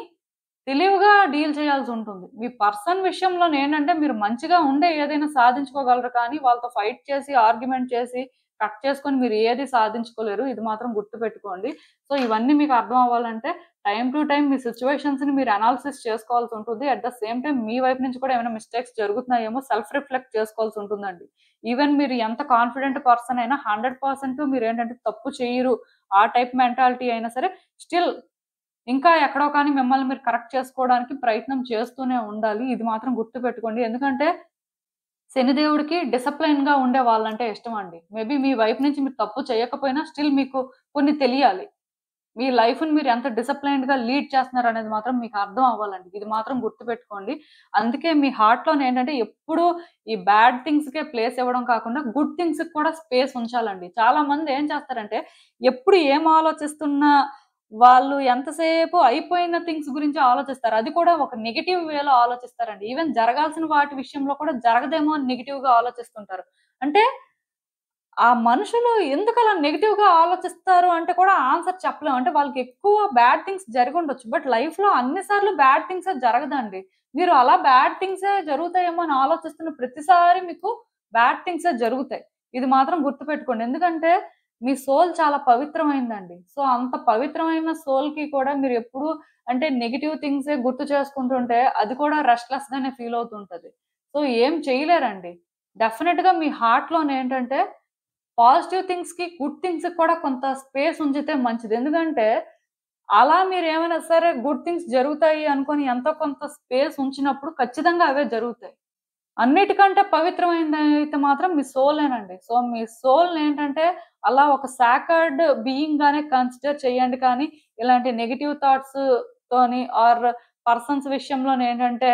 తెలివిగా డీల్ చేయాల్సుంటుంది. మీ పర్సన్ విషయంలోనేంటంటే మీరు మంచిగా ఉండే ఏదైనా సాధించుకోగలరు కానీ వాళ్ళతో ఫైట్ చేసి, ఆర్గ్యుమెంట్ చేసి, కట్ చేసుకొని మీరు ఏది సాధించుకోలేరు. ఇది మాత్రం గుర్తుపెట్టుకోండి. సో ఇవన్నీ మీకు అర్థం అవ్వాలంటే టైమ్ టు టైమ్ మీ సిట్యుయేషన్స్‌ని మీరు అనాలిసిస్ చేసుకోవాల్సుంటుంది. అట్ ద సేమ్ టైమ్ మీ వైపు నుంచి కూడా ఏమైనా మిస్టేక్స్ జరుగుతున్నాయేమో సెల్ఫ్ రిఫ్లెక్ట్ చేసుకోవాల్సుంటుందండి. ఈవెన్ మీరు ఎంత కాన్ఫిడెంట్ పర్సన్ అయినా 100% మీరేంటంటే తప్పు చెయ్యరు. ఆ టైప్ మెంటాలిటీ అయినా సరే స్టిల్ ఇంకా ఎక్కడో కానీ మిమ్మల్ని మీరు కరెక్ట్ చేసుకోవడానికి ప్రయత్నం చేస్తూనే ఉండాలి. ఇది మాత్రం గుర్తుపెట్టుకోండి. ఎందుకంటే శనిదేవుడికి డిసిప్లిన్‌గా ఉండే వాళ్ళంటే ఇష్టమండి. మేబీ మీ వైపు నుంచి మీరు తప్పు చేయకపోయినా స్టిల్ మీకు కొన్ని తెలియాలి. మీ లైఫ్‌ని మీరు ఎంత డిసిప్లైన్డ్‌గా లీడ్ చేస్తున్నారనేది మాత్రం మీకు అర్థం అవ్వాలండి. ఇది మాత్రం గుర్తుపెట్టుకోండి. అందుకే మీ హార్ట్‌లోనేంటంటే ఎప్పుడూ ఈ బ్యాడ్ థింగ్స్‌కే ప్లేస్ ఇవ్వడం కాకుండా గుడ్ థింగ్స్‌కి కూడా స్పేస్ ఉంచాలండి. చాలా మంది ఏం చేస్తారంటే ఎప్పుడు ఏం ఆలోచిస్తున్నా వాళ్ళు ఎంతసేపు అయిపోయిన థింగ్స్ గురించి ఆలోచిస్తారు. అది కూడా ఒక నెగెటివ్ వేలో ఆలోచిస్తారండి. ఈవెన్ జరగాల్సిన వాటి విషయంలో కూడా జరగదేమో అని నెగెటివ్‌గా ఆలోచిస్తుంటారు. అంటే ఆ మనుషులు ఎందుకలా నెగెటివ్‌గా ఆలోచిస్తారు అంటే కూడా ఆన్సర్ చెప్పలేం. అంటే వాళ్ళకెక్కువ బ్యాడ్ థింగ్స్ జరిగుండొచ్చు. బట్ లైఫ్‌లో అన్ని సార్లు బ్యాడ్ థింగ్సే జరగదండి. మీరు అలా బ్యాడ్ థింగ్సే జరుగుతాయేమో అని ఆలోచిస్తున్న ప్రతిసారి మీకు బ్యాడ్ థింగ్సే జరుగుతాయి. ఇది మాత్రం గుర్తుపెట్టుకోండి. ఎందుకంటే మీ సోల్ చాలా పవిత్రమైందండి. సో, అంత పవిత్రమైన సోల్‌కి కూడా మీరెప్పుడు అంటే నెగెటివ్ థింగ్సే గుర్తు చేసుకుంటుంటే అది కూడా రెస్ట్‌లెస్‌గానే ఫీల్ అవుతుంటది. సో, ఏం చేయలేరండి. డెఫినిట్‌గా మీ హార్ట్‌లోనేంటంటే పాజిటివ్ థింగ్స్‌కి, గుడ్ థింగ్స్‌కి కూడా కొంత స్పేస్ ఉంచితే మంచిది. ఎందుకంటే, అలా మీరేమైనా సరే గుడ్ థింగ్స్ జరుగుతాయి అనుకోని ఎంతో కొంత స్పేస్ ఉంచినప్పుడు ఖచ్చితంగా అవే జరుగుతాయి. అన్నిటికంటే పవిత్రమైనదైతే మాత్రం మీ సోలేనండి. సో, మీ సోల్‌నేంటంటే అలా ఒక సాక్రెడ్ బీయింగ్‌గానే కన్సిడర్ చేయండి కానీ, ఇలాంటి నెగెటివ్ థాట్స్ తోని ఆర్ పర్సన్స్ విషయంలోనేంటంటే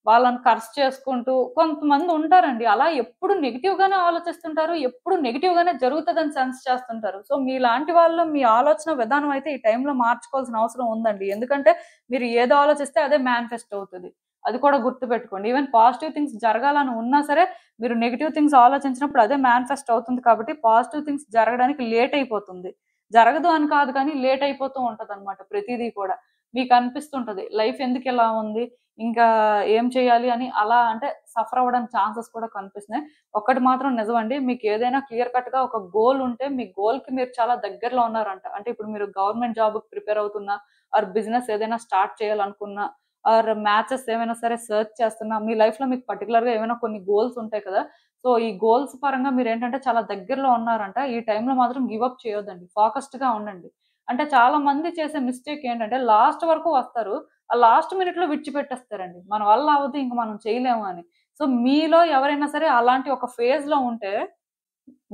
వాళ్ళని కర్స్ చేసుకుంటూ కొంతమందుంటారండి. అలా ఎప్పుడు నెగెటివ్‌గానే ఆలోచిస్తుంటారు. ఎప్పుడు నెగెటివ్‌గానే జరుగుతదని సెన్స్ చేస్తుంటారు. సో, మీలాంటి వాళ్ళు మీ ఆలోచన విధానం అయితే ఈ టైంలో మార్చుకోవాల్సిన అవసరం ఉందండి. ఎందుకంటే మీరు ఏది ఆలోచిస్తే అదే మేనిఫెస్ట్ అవుతది. అది కూడా గుర్తుపెట్టుకోండి. ఈవెన్ పాజిటివ్ థింగ్స్ జరగాలని ఉన్నా సరే, మీరు నెగెటివ్ థింగ్స్ ఆలోచించినప్పుడు అదే మేనిఫెస్ట్ అవుతుంది కాబట్టి, పాజిటివ్ థింగ్స్ జరగడానికి లేట్ అయిపోతుంది. జరగదు అని కాదు కానీ, లేట్ అయిపోతూ ఉంటదనమాట ప్రతీదీ కూడా. మీకనిపిస్తుంటది. లైఫ్ ఎందుకిలా ఉంది? ఇంకా ఏం చేయాలి అని అలా అంటే సఫర్ అవ్వడానికి ఛాన్సెస్ కూడా కనిపిస్తున్నాయి. ఒక్కటి మాత్రం నిజమండి. మీకేదైనా క్లియర్ కట్‌గా ఒక గోల్ ఉంటే, మీ గోల్‌కి మీరు చాలా దగ్గరలో ఉన్నారంట. అంటే ఇప్పుడు మీరు గవర్నమెంట్ జాబ్‌కి ప్రిపేర్ అవుతున్నా, ఆర్ బిజినెస్ ఏదైనా స్టార్ట్ చేయాలనుకున్నా ఆర్ మ్యాచెస్ ఏమైనా సరే సెర్చ్ చేస్తున్నా, మీ లైఫ్‌లో మీకు పర్టిక్యులర్‌గా ఏమైనా కొన్ని గోల్స్ ఉంటాయి కదా! సో, ఈ గోల్స్ పరంగా మీరేంటంటే చాలా దగ్గరలో ఉన్నారంట. ఈ టైంలో మాత్రం గివ్ అప్ చేయొద్దండి. ఫోకస్డ్‌గా ఉండండి. అంటే చాలా మంది చేసే మిస్టేక్ ఏంటంటే లాస్ట్ వరకు వస్తారు. ఆ లాస్ట్ మినిట్‌లో విడిచిపెట్టేస్తారండి. మన వల్ల అవ్వదు ఇంక మనం చేయలేము అని. సో, మీలో ఎవరైనా సరే అలాంటి ఒక ఫేజ్‌లో ఉంటే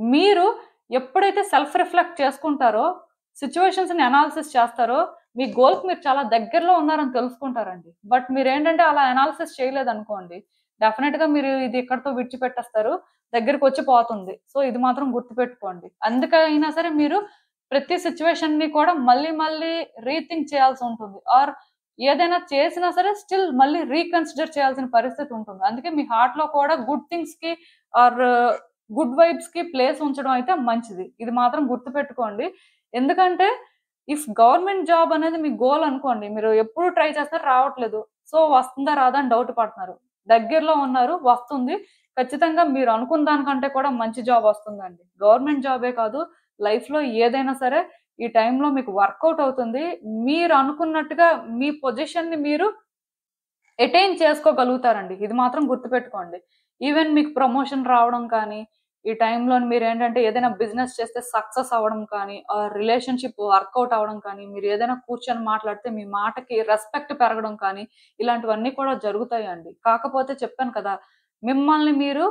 మీరు ఎప్పుడైతే సెల్ఫ్ రిఫ్లెక్ట్ చేసుకుంటారో, సిట్యుయేషన్స్‌ని అనాలిసిస్ చేస్తారో, మీ గోల్‌కి మీరు చాలా దగ్గరలో ఉన్నారని తెలుసుకుంటారండి. బట్ మీరేంటంటే అలా అనాలిసిస్ చేయలేదనుకోండి, డెఫినిట్‌గా మీరు ఇది ఇక్కడితో విడిచిపెట్టేస్తారు. దగ్గరికొచ్చి పోతుంది. సో, ఇది మాత్రం గుర్తుపెట్టుకోండి. అందుకైనా సరే మీరు ప్రతి సిట్యుయేషన్‌ని కూడా మళ్ళీ మళ్ళీ రీథింక్ చేయాల్సుంటుంది. ఆర్ ఏదైనా చేసినా సరే స్టిల్ మళ్ళీ రీకన్సిడర్ చేయాల్సిన పరిస్థితి ఉంటుంది. అందుకే మీ హార్ట్‌లో కూడా గుడ్ థింగ్స్‌కి ఆర్ గుడ్ వైబ్స్‌కి ప్లేస్ ఉంచడం అయితే మంచిది. ఇది మాత్రం గుర్తుపెట్టుకోండి. ఎందుకంటే గవర్నమెంట్ జాబ్ అనేది మీ గోల్ అనుకోండి. మీరు ఎప్పుడు ట్రై చేస్తారు రావట్లేదు. సో, వస్తుందా రాదా అని డౌట్ పడుతున్నారు. దగ్గరలో ఉన్నారు వస్తుంది. ఖచ్చితంగా మీరు అనుకున్న దానికంటే కూడా మంచి జాబ్ వస్తుందండి. గవర్నమెంట్ జాబే కాదు లైఫ్‌లో ఏదైనా సరే ఈ టైంలో మీకు వర్కౌట్ అవుతుంది. మీరు అనుకున్నట్టుగా మీ పొజిషన్‌ని మీరు అటైన్ చేసుకోగలుగుతారండి. ఇది మాత్రం గుర్తుపెట్టుకోండి. ఈవెన్ మీకు ప్రమోషన్ రావడం కానీ, ఈ టైంలో మీరేంటంటే ఏదైనా బిజినెస్ చేస్తే సక్సెస్ అవ్వడం కానీ, రిలేషన్‌షిప్ వర్కౌట్ అవ్వడం కానీ, మీరు ఏదైనా కూర్చొని మాట్లాడితే మీ మాటకి రెస్పెక్ట్ పెరగడం కానీ, ఇలాంటివన్నీ కూడా జరుగుతాయండి. కాకపోతే చెప్పాను కదా! మిమ్మల్ని మీరు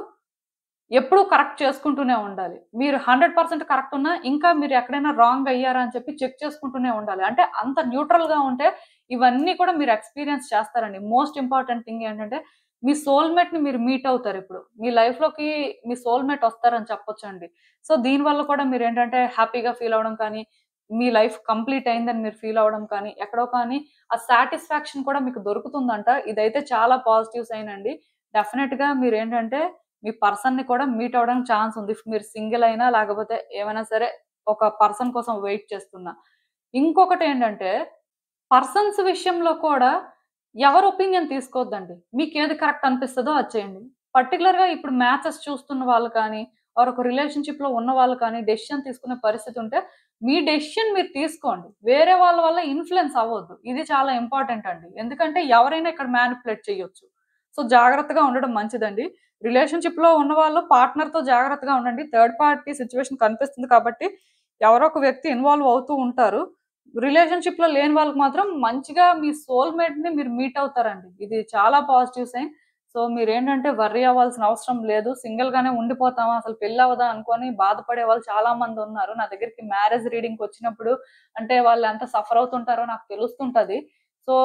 ఎప్పుడూ కరెక్ట్ చేసుకుంటూనే ఉండాలి. మీరు 100% కరెక్ట్ ఉన్నా, ఇంకా మీరు ఎక్కడైనా రాంగ్ అయ్యారా అని చెప్పి చెక్ చేసుకుంటూనే ఉండాలి. అంటే అంత న్యూట్రల్‌గా ఉంటే ఇవన్నీ కూడా మీరు ఎక్స్‌పీరియన్స్ చేస్తారండి. మోస్ట్ ఇంపార్టెంట్ థింగ్ ఏంటంటే మీ సోల్‌మేట్‌ని మీరు మీట్ అవుతారిప్పుడు. మీ లైఫ్‌లోకి మీ సోల్‌మేట్ వస్తారని చెప్పొచ్చండి. సో, దీనివల్ల కూడా మీరేంటంటే హ్యాపీగా ఫీల్ అవ్వడం కానీ, మీ లైఫ్ కంప్లీట్ అయిందని మీరు ఫీల్ అవ్వడం కానీ, ఎక్కడో కానీ ఆ సాటిస్ఫాక్షన్ కూడా మీకు దొరుకుతుందంట. ఇదైతే చాలా పాజిటివ్ సైన్ అండి. డెఫినెట్‌గా మీరేంటంటే మీ పర్సన్‌ని కూడా మీట్ అవ్వడానికి ఛాన్స్ ఉంది. ఇఫ్ మీరు సింగిల్ అయినా లేకపోతే ఏమైనా సరే ఒక పర్సన్ కోసం వెయిట్ చేస్తున్నా. ఇంకొకటేంటంటే పర్సన్స్ విషయంలో కూడా ఎవరి ఒపీనియన్ తీసుకోవద్దండి. మీకేది కరెక్ట్ అనిపిస్తదో అది చేయండి. పర్టిక్యులర్‌గా ఇప్పుడు మ్యాచెస్ చూస్తున్న వాళ్ళు కానీ, ఆర్ ఒక రిలేషన్‌షిప్‌లో ఉన్న వాళ్ళు కానీ డెసిషన్ తీసుకునే పరిస్థితి ఉంటే, మీ డెసిషన్ మీరు తీసుకోండి. వేరే వాళ్ళ వల్ల ఇన్‌ఫ్లూయెన్స్ అవ్వొద్దు. ఇది చాలా ఇంపార్టెంట్ అండి. ఎందుకంటే ఎవరైనా ఇక్కడ మ్యానిప్యులేట్ చేయొచ్చు. సో, జాగ్రత్తగా ఉండడం మంచిదండి. రిలేషన్‌షిప్‌లో ఉన్నవాళ్ళు పార్ట్నర్‌తో జాగ్రత్తగా ఉండండి. థర్డ్ పార్టీ సిట్యుయేషన్ కనిపిస్తుంది కాబట్టి, ఎవరో ఒక వ్యక్తి ఇన్వాల్వ్ అవుతూ ఉంటారు. రిలేషన్‌షిప్‌లో లేని వాళ్ళకి మాత్రం మంచిగా మీ సోల్‌మేట్‌ని మీరు మీట్ అవుతారండి. ఇది చాలా పాజిటివ్ సైన్. సో, మీరేంటంటే వర్రీ అవ్వాల్సిన అవసరం లేదు. సింగిల్‌గానే ఉండిపోతామా, అసలు పెళ్లవ్వదా అనుకోని బాధపడే వాళ్ళు చాలా మందున్నారు. నా దగ్గరికి మ్యారేజ్ రీడింగ్‌కొచ్చినప్పుడు అంటే వాళ్ళు ఎంత సఫర్ అవుతుంటారో నాకు తెలుస్తుంటది. సో,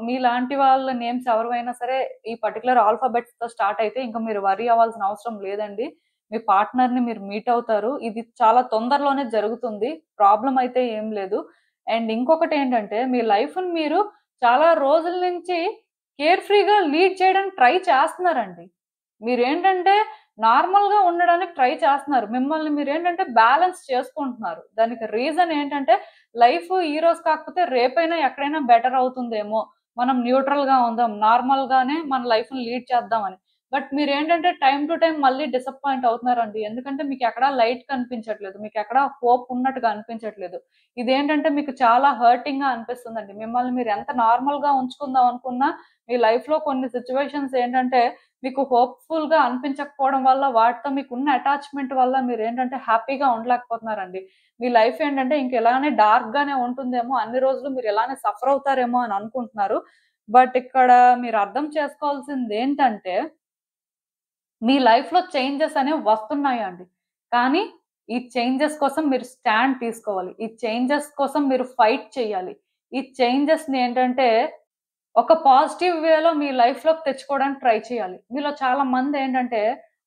మీలాంటి వాళ్ళ నేమ్స్ ఎవరివైనా సరే ఈ పర్టిక్యులర్ ఆల్ఫాబెట్స్‌తో స్టార్ట్ అయితే ఇంక మీరు వర్రీ అవ్వాల్సిన అవసరం లేదండి. మీ పార్ట్నర్‌ని మీరు మీట్ అవుతారు. ఇది చాలా తొందరలోనే జరుగుతుంది. ప్రాబ్లమ్ అయితే ఏం లేదు. అండ్ ఇంకొకటేంటంటే మీ లైఫ్‌ని మీరు చాలా రోజుల నుంచి కేర్ ఫ్రీగా లీడ్ చేయడానికి ట్రై చేస్తున్నారండి. మీరేంటంటే నార్మల్‌గా ఉండడానికి ట్రై చేస్తున్నారు. మిమ్మల్ని మీరేంటంటే బ్యాలెన్స్ చేసుకుంటున్నారు. దానికి రీజన్ ఏంటంటే లైఫ్ ఈరోజు కాకపోతే రేపైనా ఎక్కడైనా బెటర్ అవుతుందేమో! మనం న్యూట్రల్‌గా ఉందాం. నార్మల్‌గానే మన లైఫ్‌ని లీడ్ చేద్దామని. బట్ మీరేంటంటే టైమ్ టు టైమ్ మళ్ళీ డిసప్పాయింట్ అవుతున్నారండి. ఎందుకంటే మీకెక్కడా లైట్ కనిపించట్లేదు. మీకెక్కడా హోప్ ఉన్నట్టుగా అనిపించట్లేదు. ఇదేంటంటే మీకు చాలా హర్టింగ్‌గా అనిపిస్తుందండి. మిమ్మల్ని మీరు ఎంత నార్మల్‌గా ఉంచుకుందాం అనుకున్నా, మీ లైఫ్‌లో కొన్ని సిట్యుయేషన్స్ ఏంటంటే, మీకు హోప్‌ఫుల్‌గా అనిపించకపోవడం వల్ల, వాటితో మీకున్న అటాచ్‌మెంట్ వల్ల మీరేంటంటే హ్యాపీగా ఉండలేకపోతున్నారండి. మీ లైఫ్ ఏంటంటే ఇంక ఇలానే డార్క్‌గానే ఉంటుందేమో, అన్ని రోజులు మీరు ఇలానే సఫర్ అవుతారేమో అని అనుకుంటున్నారు. బట్ ఇక్కడ మీరు అర్థం చేసుకోవాల్సిందేంటంటే మీ లైఫ్‌లో చేంజెస్ అనేవి వస్తున్నాయండి. కానీ ఈ చేంజెస్ కోసం మీరు స్టాండ్ తీసుకోవాలి. ఈ చేంజెస్ కోసం మీరు ఫైట్ చేయాలి. ఈ చేంజెస్‌ని ఏంటంటే ఒక పాజిటివ్ వేలో మీ లైఫ్‌లోకి తెచ్చుకోవడానికి ట్రై చేయాలి. మీలో చాలా మందేంటంటే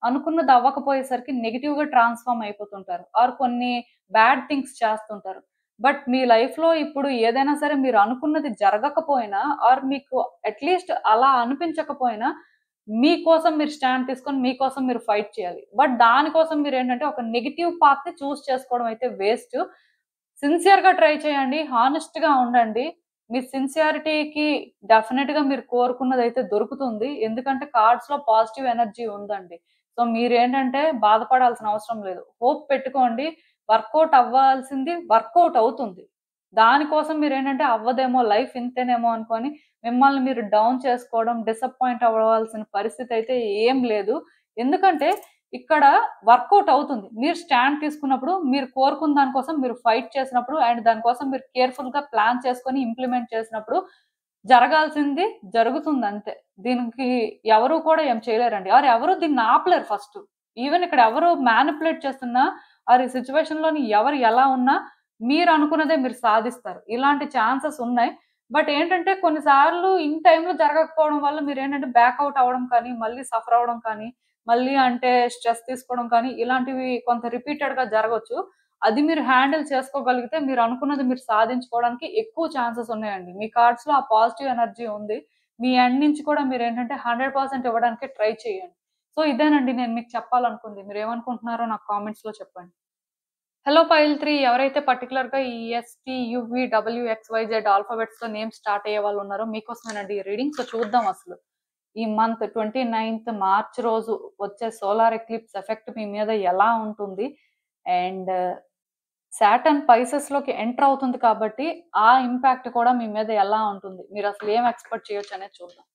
అనుకున్నది అవ్వకపోయేసరికి నెగెటివ్‌గా ట్రాన్స్‌ఫార్మ్ అయిపోతుంటారు. ఆర్ కొన్ని బ్యాడ్ థింగ్స్ చేస్తుంటారు. బట్ మీ లైఫ్‌లో ఇప్పుడు ఏదైనా సరే మీరు అనుకున్నది జరగకపోయినా ఆర్ మీకు అట్‌లీస్ట్ అలా అనిపించకపోయినా మీకోసం మీరు స్టాండ్ తీసుకొని మీకోసం మీరు ఫైట్ చేయాలి. బట్ దానికోసం మీరేంటంటే ఒక నెగెటివ్ పాత్‌ని చేసుకోవడం అయితే వేస్ట్. సిన్సియర్‌గా ట్రై చేయండి. హానెస్ట్‌గా ఉండండి. మీ సిన్సియారిటీకి డెఫినిట్‌గా మీరు కోరుకున్నదైతే దొరుకుతుంది. ఎందుకంటే కార్డ్స్‌లో పాజిటివ్ ఎనర్జీ ఉందండి. సో, మీరేంటంటే బాధపడాల్సిన అవసరం లేదు. హోప్ పెట్టుకోండి. వర్కౌట్ అవ్వాల్సింది వర్కౌట్ అవుతుంది. దానికోసం మీరేంటంటే అవ్వదేమో లైఫ్ ఇంతేనేమో అనుకోని మిమ్మల్ని మీరు డౌన్ చేసుకోవడం, డిసప్పాయింట్ అవ్వాల్సిన పరిస్థితయితే ఏం లేదు. ఎందుకంటే ఇక్కడ వర్కౌట్ అవుతుంది. మీరు స్టాండ్ తీసుకున్నప్పుడు, మీరు కోరుకున్న దాని కోసం మీరు ఫైట్ చేసినప్పుడు అండ్ దాని కోసం మీరు కేర్‌ఫుల్‌గా ప్లాన్ చేసుకొని ఇంప్లిమెంట్ చేసినప్పుడు జరగాల్సింది జరుగుతుందంతే. దీనికి ఎవరు కూడా ఏం చేయలేరండి. ఆర్ ఎవరు దీన్ని ఆపలేరు ఫస్టు. ఈవెన్ ఇక్కడ ఎవరు మ్యానిప్యులేట్ చేస్తున్నా ఆర్ ఈ సిట్యుయేషన్‌లోని ఎవరు ఎలా ఉన్నా మీరనుకున్నదే మీరు సాధిస్తారు. ఇలాంటి ఛాన్సెస్ ఉన్నాయి. బట్ ఏంటంటే కొన్ని సార్లు ఇన్ టైమ్‌లో జరగకపోవడం వల్ల మీరేంటంటే బ్యాక్ ఔట్ అవ్వడం కానీ, మళ్ళీ సఫర్ అవ్వడం కానీ, మళ్ళీ అంటే స్ట్రెస్ తీసుకోవడం కానీ ఇలాంటివి కొంత రిపీటెడ్‌గా జరగొచ్చు. అది మీరు హ్యాండిల్ చేసుకోగలిగితే మీరనుకున్నది మీరు సాధించుకోవడానికి ఎక్కువ ఛాన్సెస్ ఉన్నాయండి. మీ కార్డ్స్‌లో ఆ పాజిటివ్ ఎనర్జీ ఉంది. మీ ఎండ్ నుంచి కూడా మీరేంటంటే 100% ఇవ్వడానికే ట్రై చేయండి. సో, ఇదేనండి నేను మీకు చెప్పాలనుకుంది. మీరేమనుకుంటున్నారో నాకు కామెంట్స్‌లో చెప్పండి. హలో పైల్ 3 ఎవరైతే పర్టిక్యులర్‌గా ఈ ST, UV, WXYZ ఆల్ఫాబెట్స్‌తో names start అయ్యే వాళ్ళు ఉన్నారో మీకోసమేనండి ఈ రీడింగ్. సో, చూద్దాం అసలు. ఈ మంత్ 29థ్ మార్చ్ రోజు వచ్చే సోలార్ ఎక్లిప్స్ ఎఫెక్ట్ మీ మీద ఎలా ఉంటుంది? అండ్ సాటర్న్ పైసెస్‌లోకి ఎంటర్ అవుతుంది కాబట్టి, ఆ ఇంపాక్ట్ కూడా మీ మీద ఎలా ఉంటుంది? మీరసలు ఏం ఎక్స్‌పెక్ట్ చేయొచ్చనేది చూద్దాం.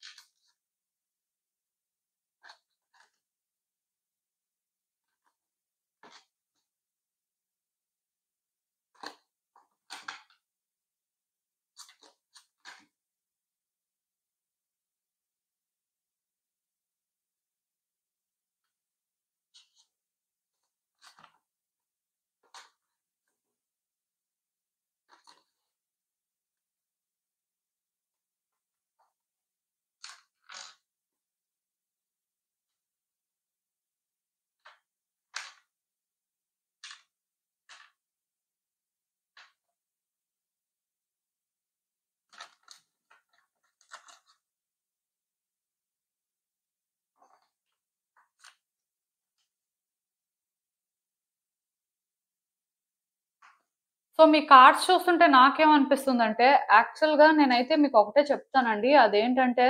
సో మీ కార్డ్స్ చూస్తుంటే నాకేమనిపిస్తుందంటే, యాక్చువల్‌గా నేనైతే మీకు ఒకటే చెప్తానండి. అదేంటంటే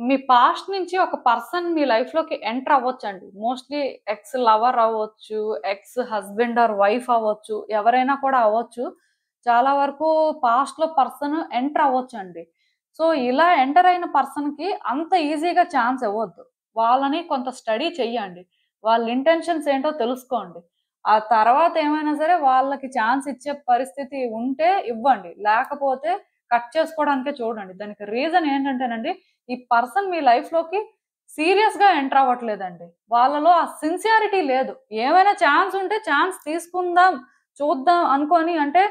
మీ పాస్ట్ నుంచి ఒక పర్సన్ మీ లైఫ్‌లోకి ఎంటర్ అవ్వొచ్చండి. మోస్ట్‌లీ ఎక్స్ లవర్ అవ్వచ్చు, ఎక్స్ హస్బెండ్ ఆర్ వైఫ్ అవ్వచ్చు, ఎవరైనా కూడా అవ్వచ్చు. చాలా వరకు పాస్ట్‌లో పర్సన్ ఎంటర్ అవ్వొచ్చండి. సో, ఇలా ఎంటర్ అయిన పర్సన్‌కి అంత ఈజీగా ఛాన్స్ ఇవ్వొద్దు. వాళ్ళని కొంత స్టడీ చెయ్యండి. వాళ్ళ ఇంటెన్షన్స్ ఏంటో తెలుసుకోండి. ఆ తర్వాత ఏమైనా సరే వాళ్ళకి ఛాన్స్ ఇచ్చే పరిస్థితి ఉంటే ఇవ్వండి. లేకపోతే కట్ చేసుకోవడానికే చూడండి. దానికి రీజన్ ఏంటంటేనండి, ఈ పర్సన్ మీ లైఫ్‌లోకి సీరియస్‌గా ఎంటర్ అవ్వట్లేదండి. వాళ్ళలో ఆ సిన్సియారిటీ లేదు. ఏమైనా ఛాన్స్ ఉంటే ఛాన్స్ తీసుకుందాం, చూద్దాం అనుకోని అంటే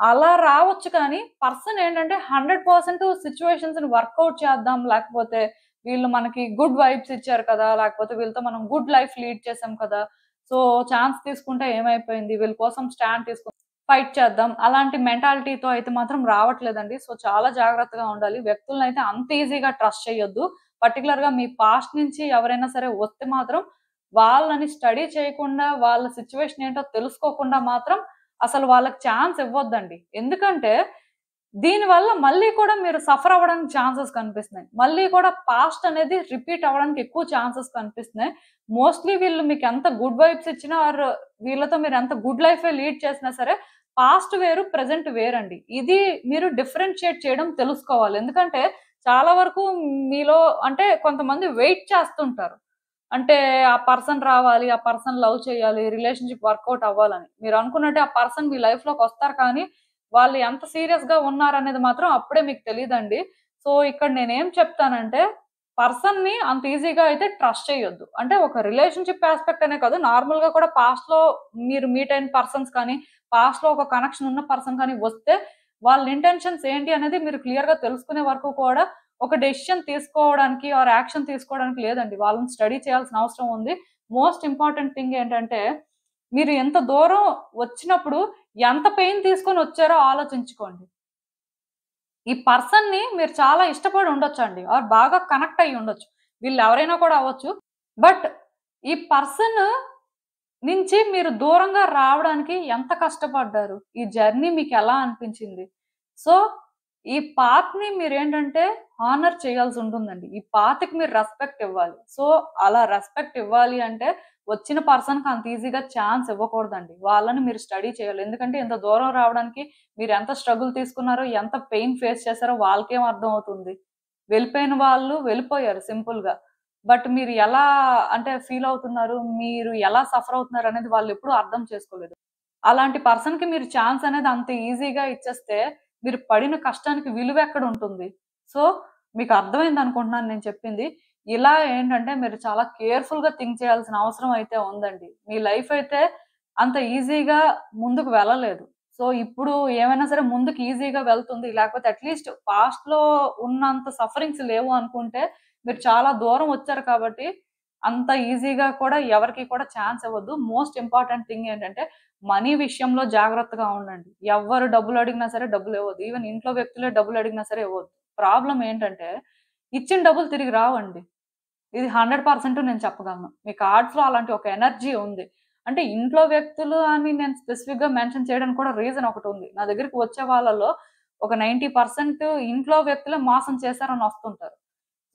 అలా రావచ్చు కానీ పర్సన్ ఏంటంటే 100% సిట్యుయేషన్స్‌ని వర్కౌట్ చేద్దాం. లేకపోతే వీళ్ళు మనకి గుడ్ వైబ్స్ ఇచ్చారు కదా! లేకపోతే వీళ్ళతో మనం గుడ్ లైఫ్ లీడ్ చేసాం కదా! సో, ఛాన్స్ తీసుకుంటే ఏమైపోయింది? వీళ్ళ కోసం స్టాండ్ ఫైట్ చేద్దాం. అలాంటి మెంటాలిటీతో అయితే మాత్రం రావట్లేదండి. సో, చాలా జాగ్రత్తగా ఉండాలి. వ్యక్తులనైతే అంత ఈజీగా ట్రస్ట్ చేయొద్దు. పర్టిక్యులర్‌గా మీ పాస్ట్ నుంచి ఎవరైనా సరే వస్తే మాత్రం వాళ్ళని స్టడీ చేయకుండా, వాళ్ళ సిట్యుయేషన్ ఏంటో తెలుసుకోకుండా మాత్రం అసలు వాళ్ళకి ఛాన్స్ ఇవ్వొద్దండి. ఎందుకంటే దీనివల్ల మళ్ళీ కూడా మీరు సఫర్ అవ్వడానికి ఛాన్సెస్ కనిపిస్తున్నాయి. మళ్ళీ కూడా పాస్ట్ అనేది రిపీట్ అవ్వడానికి ఎక్కువ ఛాన్సెస్ కనిపిస్తున్నాయి. మోస్ట్‌లీ వీళ్ళు మీకెంత గుడ్ వైబ్స్ ఇచ్చినా ఆర్ వీళ్ళతో మీరెంత గుడ్ లైఫే లీడ్ చేసినా సరే పాస్ట్ వేరు, ప్రెజెంట్ వేరండి. ఇది మీరు డిఫరెన్షియేట్ చేయడం తెలుసుకోవాలి. ఎందుకంటే చాలా వరకు మీలో అంటే కొంతమంది వెయిట్ చేస్తుంటారు. అంటే ఆ పర్సన్ రావాలి, ఆ పర్సన్ లవ్ చేయాలి, రిలేషన్‌షిప్ వర్కౌట్ అవ్వాలని. మీరనుకున్నట్టే ఆ పర్సన్ మీ లైఫ్‌లోకొస్తారు కానీ, వాళ్ళు ఎంత సీరియస్‌గా ఉన్నారనేది మాత్రం అప్పుడే మీకు తెలీదండి. సో, ఇక్కడ నేనేం చెప్తానంటే, పర్సన్‌ని అంత ఈజీగా అయితే ట్రస్ట్ చేయొద్దు. అంటే ఒక రిలేషన్‌షిప్ యాస్పెక్ట్ అనే కాదు, నార్మల్‌గా కూడా పాస్ట్‌లో మీరు మీట్ అయిన పర్సన్స్ కానీ, పాస్ట్‌లో ఒక కనెక్షన్ ఉన్న పర్సన్ కానీ వస్తే, వాళ్ళ ఇంటెన్షన్స్ ఏంటి అనేది మీరు క్లియర్‌గా తెలుసుకునే వరకు కూడా ఒక డెసిషన్ తీసుకోవడానికి ఆర్ యాక్షన్ తీసుకోవడానికి లేదండి. వాళ్ళని స్టడీ చేయాల్సిన అవసరం ఉంది. మోస్ట్ ఇంపార్టెంట్ థింగ్ ఏంటంటే, మీరు ఎంత దూరం వచ్చినప్పుడు ఎంత పెయిన్ తీసుకొనొచ్చారో ఆలోచించుకోండి. ఈ పర్సన్‌ని మీరు చాలా ఇష్టపడి ఉండొచ్చండి. ఆర్ బాగా కనెక్ట్ అయ్యి ఉండొచ్చు. వీళ్ళెవరైనా కూడా అవ్వచ్చు. బట్ ఈ పర్సన్ నుంచి మీరు దూరంగా రావడానికి ఎంత కష్టపడ్డారు? ఈ జర్నీ మీకెలా అనిపించింది? సో, ఈ పాత్‌ని మీరేంటంటే హానర్ చేయాల్సుంటుందండి. ఈ పాత్‌కి మీరు రెస్పెక్ట్ ఇవ్వాలి. సో, అలా రెస్పెక్ట్ ఇవ్వాలి అంటే వచ్చిన పర్సన్‌కి అంత ఈజీగా ఛాన్స్ ఇవ్వకూడదండి. వాళ్ళని మీరు స్టడీ చేయాలి. ఎందుకంటే ఇంత దూరం రావడానికి మీరెంత స్ట్రగుల్ తీసుకున్నారో, ఎంత పెయిన్ ఫేస్ చేసారో వాళ్ళకేం అర్థం అవుతుంది. వెళ్ళిపోయిన వాళ్ళు వెళ్ళిపోయారు సింపుల్‌గా. బట్ మీరు ఎలా అంటే ఫీల్ అవుతున్నారు, మీరు ఎలా సఫర్ అవుతున్నారనేది వాళ్ళెప్పుడూ అర్థం చేసుకోలేదు. అలాంటి పర్సన్‌కి మీరు ఛాన్స్ అనేది అంత ఈజీగా ఇచ్చేస్తే, మీరు పడిన కష్టానికి విలువెక్కడుంటుంది? సో, మీకు అర్థమైందనుకుంటున్నాను నేను చెప్పింది. ఇలా ఏంటంటే, మీరు చాలా కేర్‌ఫుల్‌గా థింక్ చేయాల్సిన అవసరం అయితే ఉందండి. మీ లైఫ్ అయితే అంత ఈజీగా ముందుకు వెళ్ళలేదు. సో, ఇప్పుడు ఏమైనా సరే ముందుకు ఈజీగా వెళ్తుంది. లేకపోతే అట్‌లీస్ట్ పాస్ట్‌లో ఉన్నంత సఫరింగ్స్ లేవు అనుకుంటే, మీరు చాలా దూరం వచ్చారు కాబట్టి, అంత ఈజీగా కూడా ఎవరికీ కూడా ఛాన్స్ ఇవ్వద్దు. మోస్ట్ ఇంపార్టెంట్ థింగ్ ఏంటంటే మనీ విషయంలో జాగ్రత్తగా ఉండండి. ఎవ్వరు డబ్బులడిగినా సరే డబ్బులివ్వద్దు. ఈవెన్ ఇంట్లో వ్యక్తులే డబ్బులడిగినా సరే ఇవ్వద్దు. ప్రాబ్లమ్ ఏంటంటే, ఇచ్చిన డబ్బులు తిరిగి రావండి. ఇది 100% నేను చెప్పగలను. మీ కార్డ్స్‌లో అలాంటి ఒక ఎనర్జీ ఉంది. అంటే ఇంట్లో వ్యక్తులు అని నేను స్పెసిఫిక్‌గా మెన్షన్ చేయడానికి కూడా రీజన్ ఒకటుంది. నా దగ్గరికి వచ్చే వాళ్ళలో ఒక 90% ఇంట్లో వ్యక్తులే మోసం చేశారని వస్తుంటారు.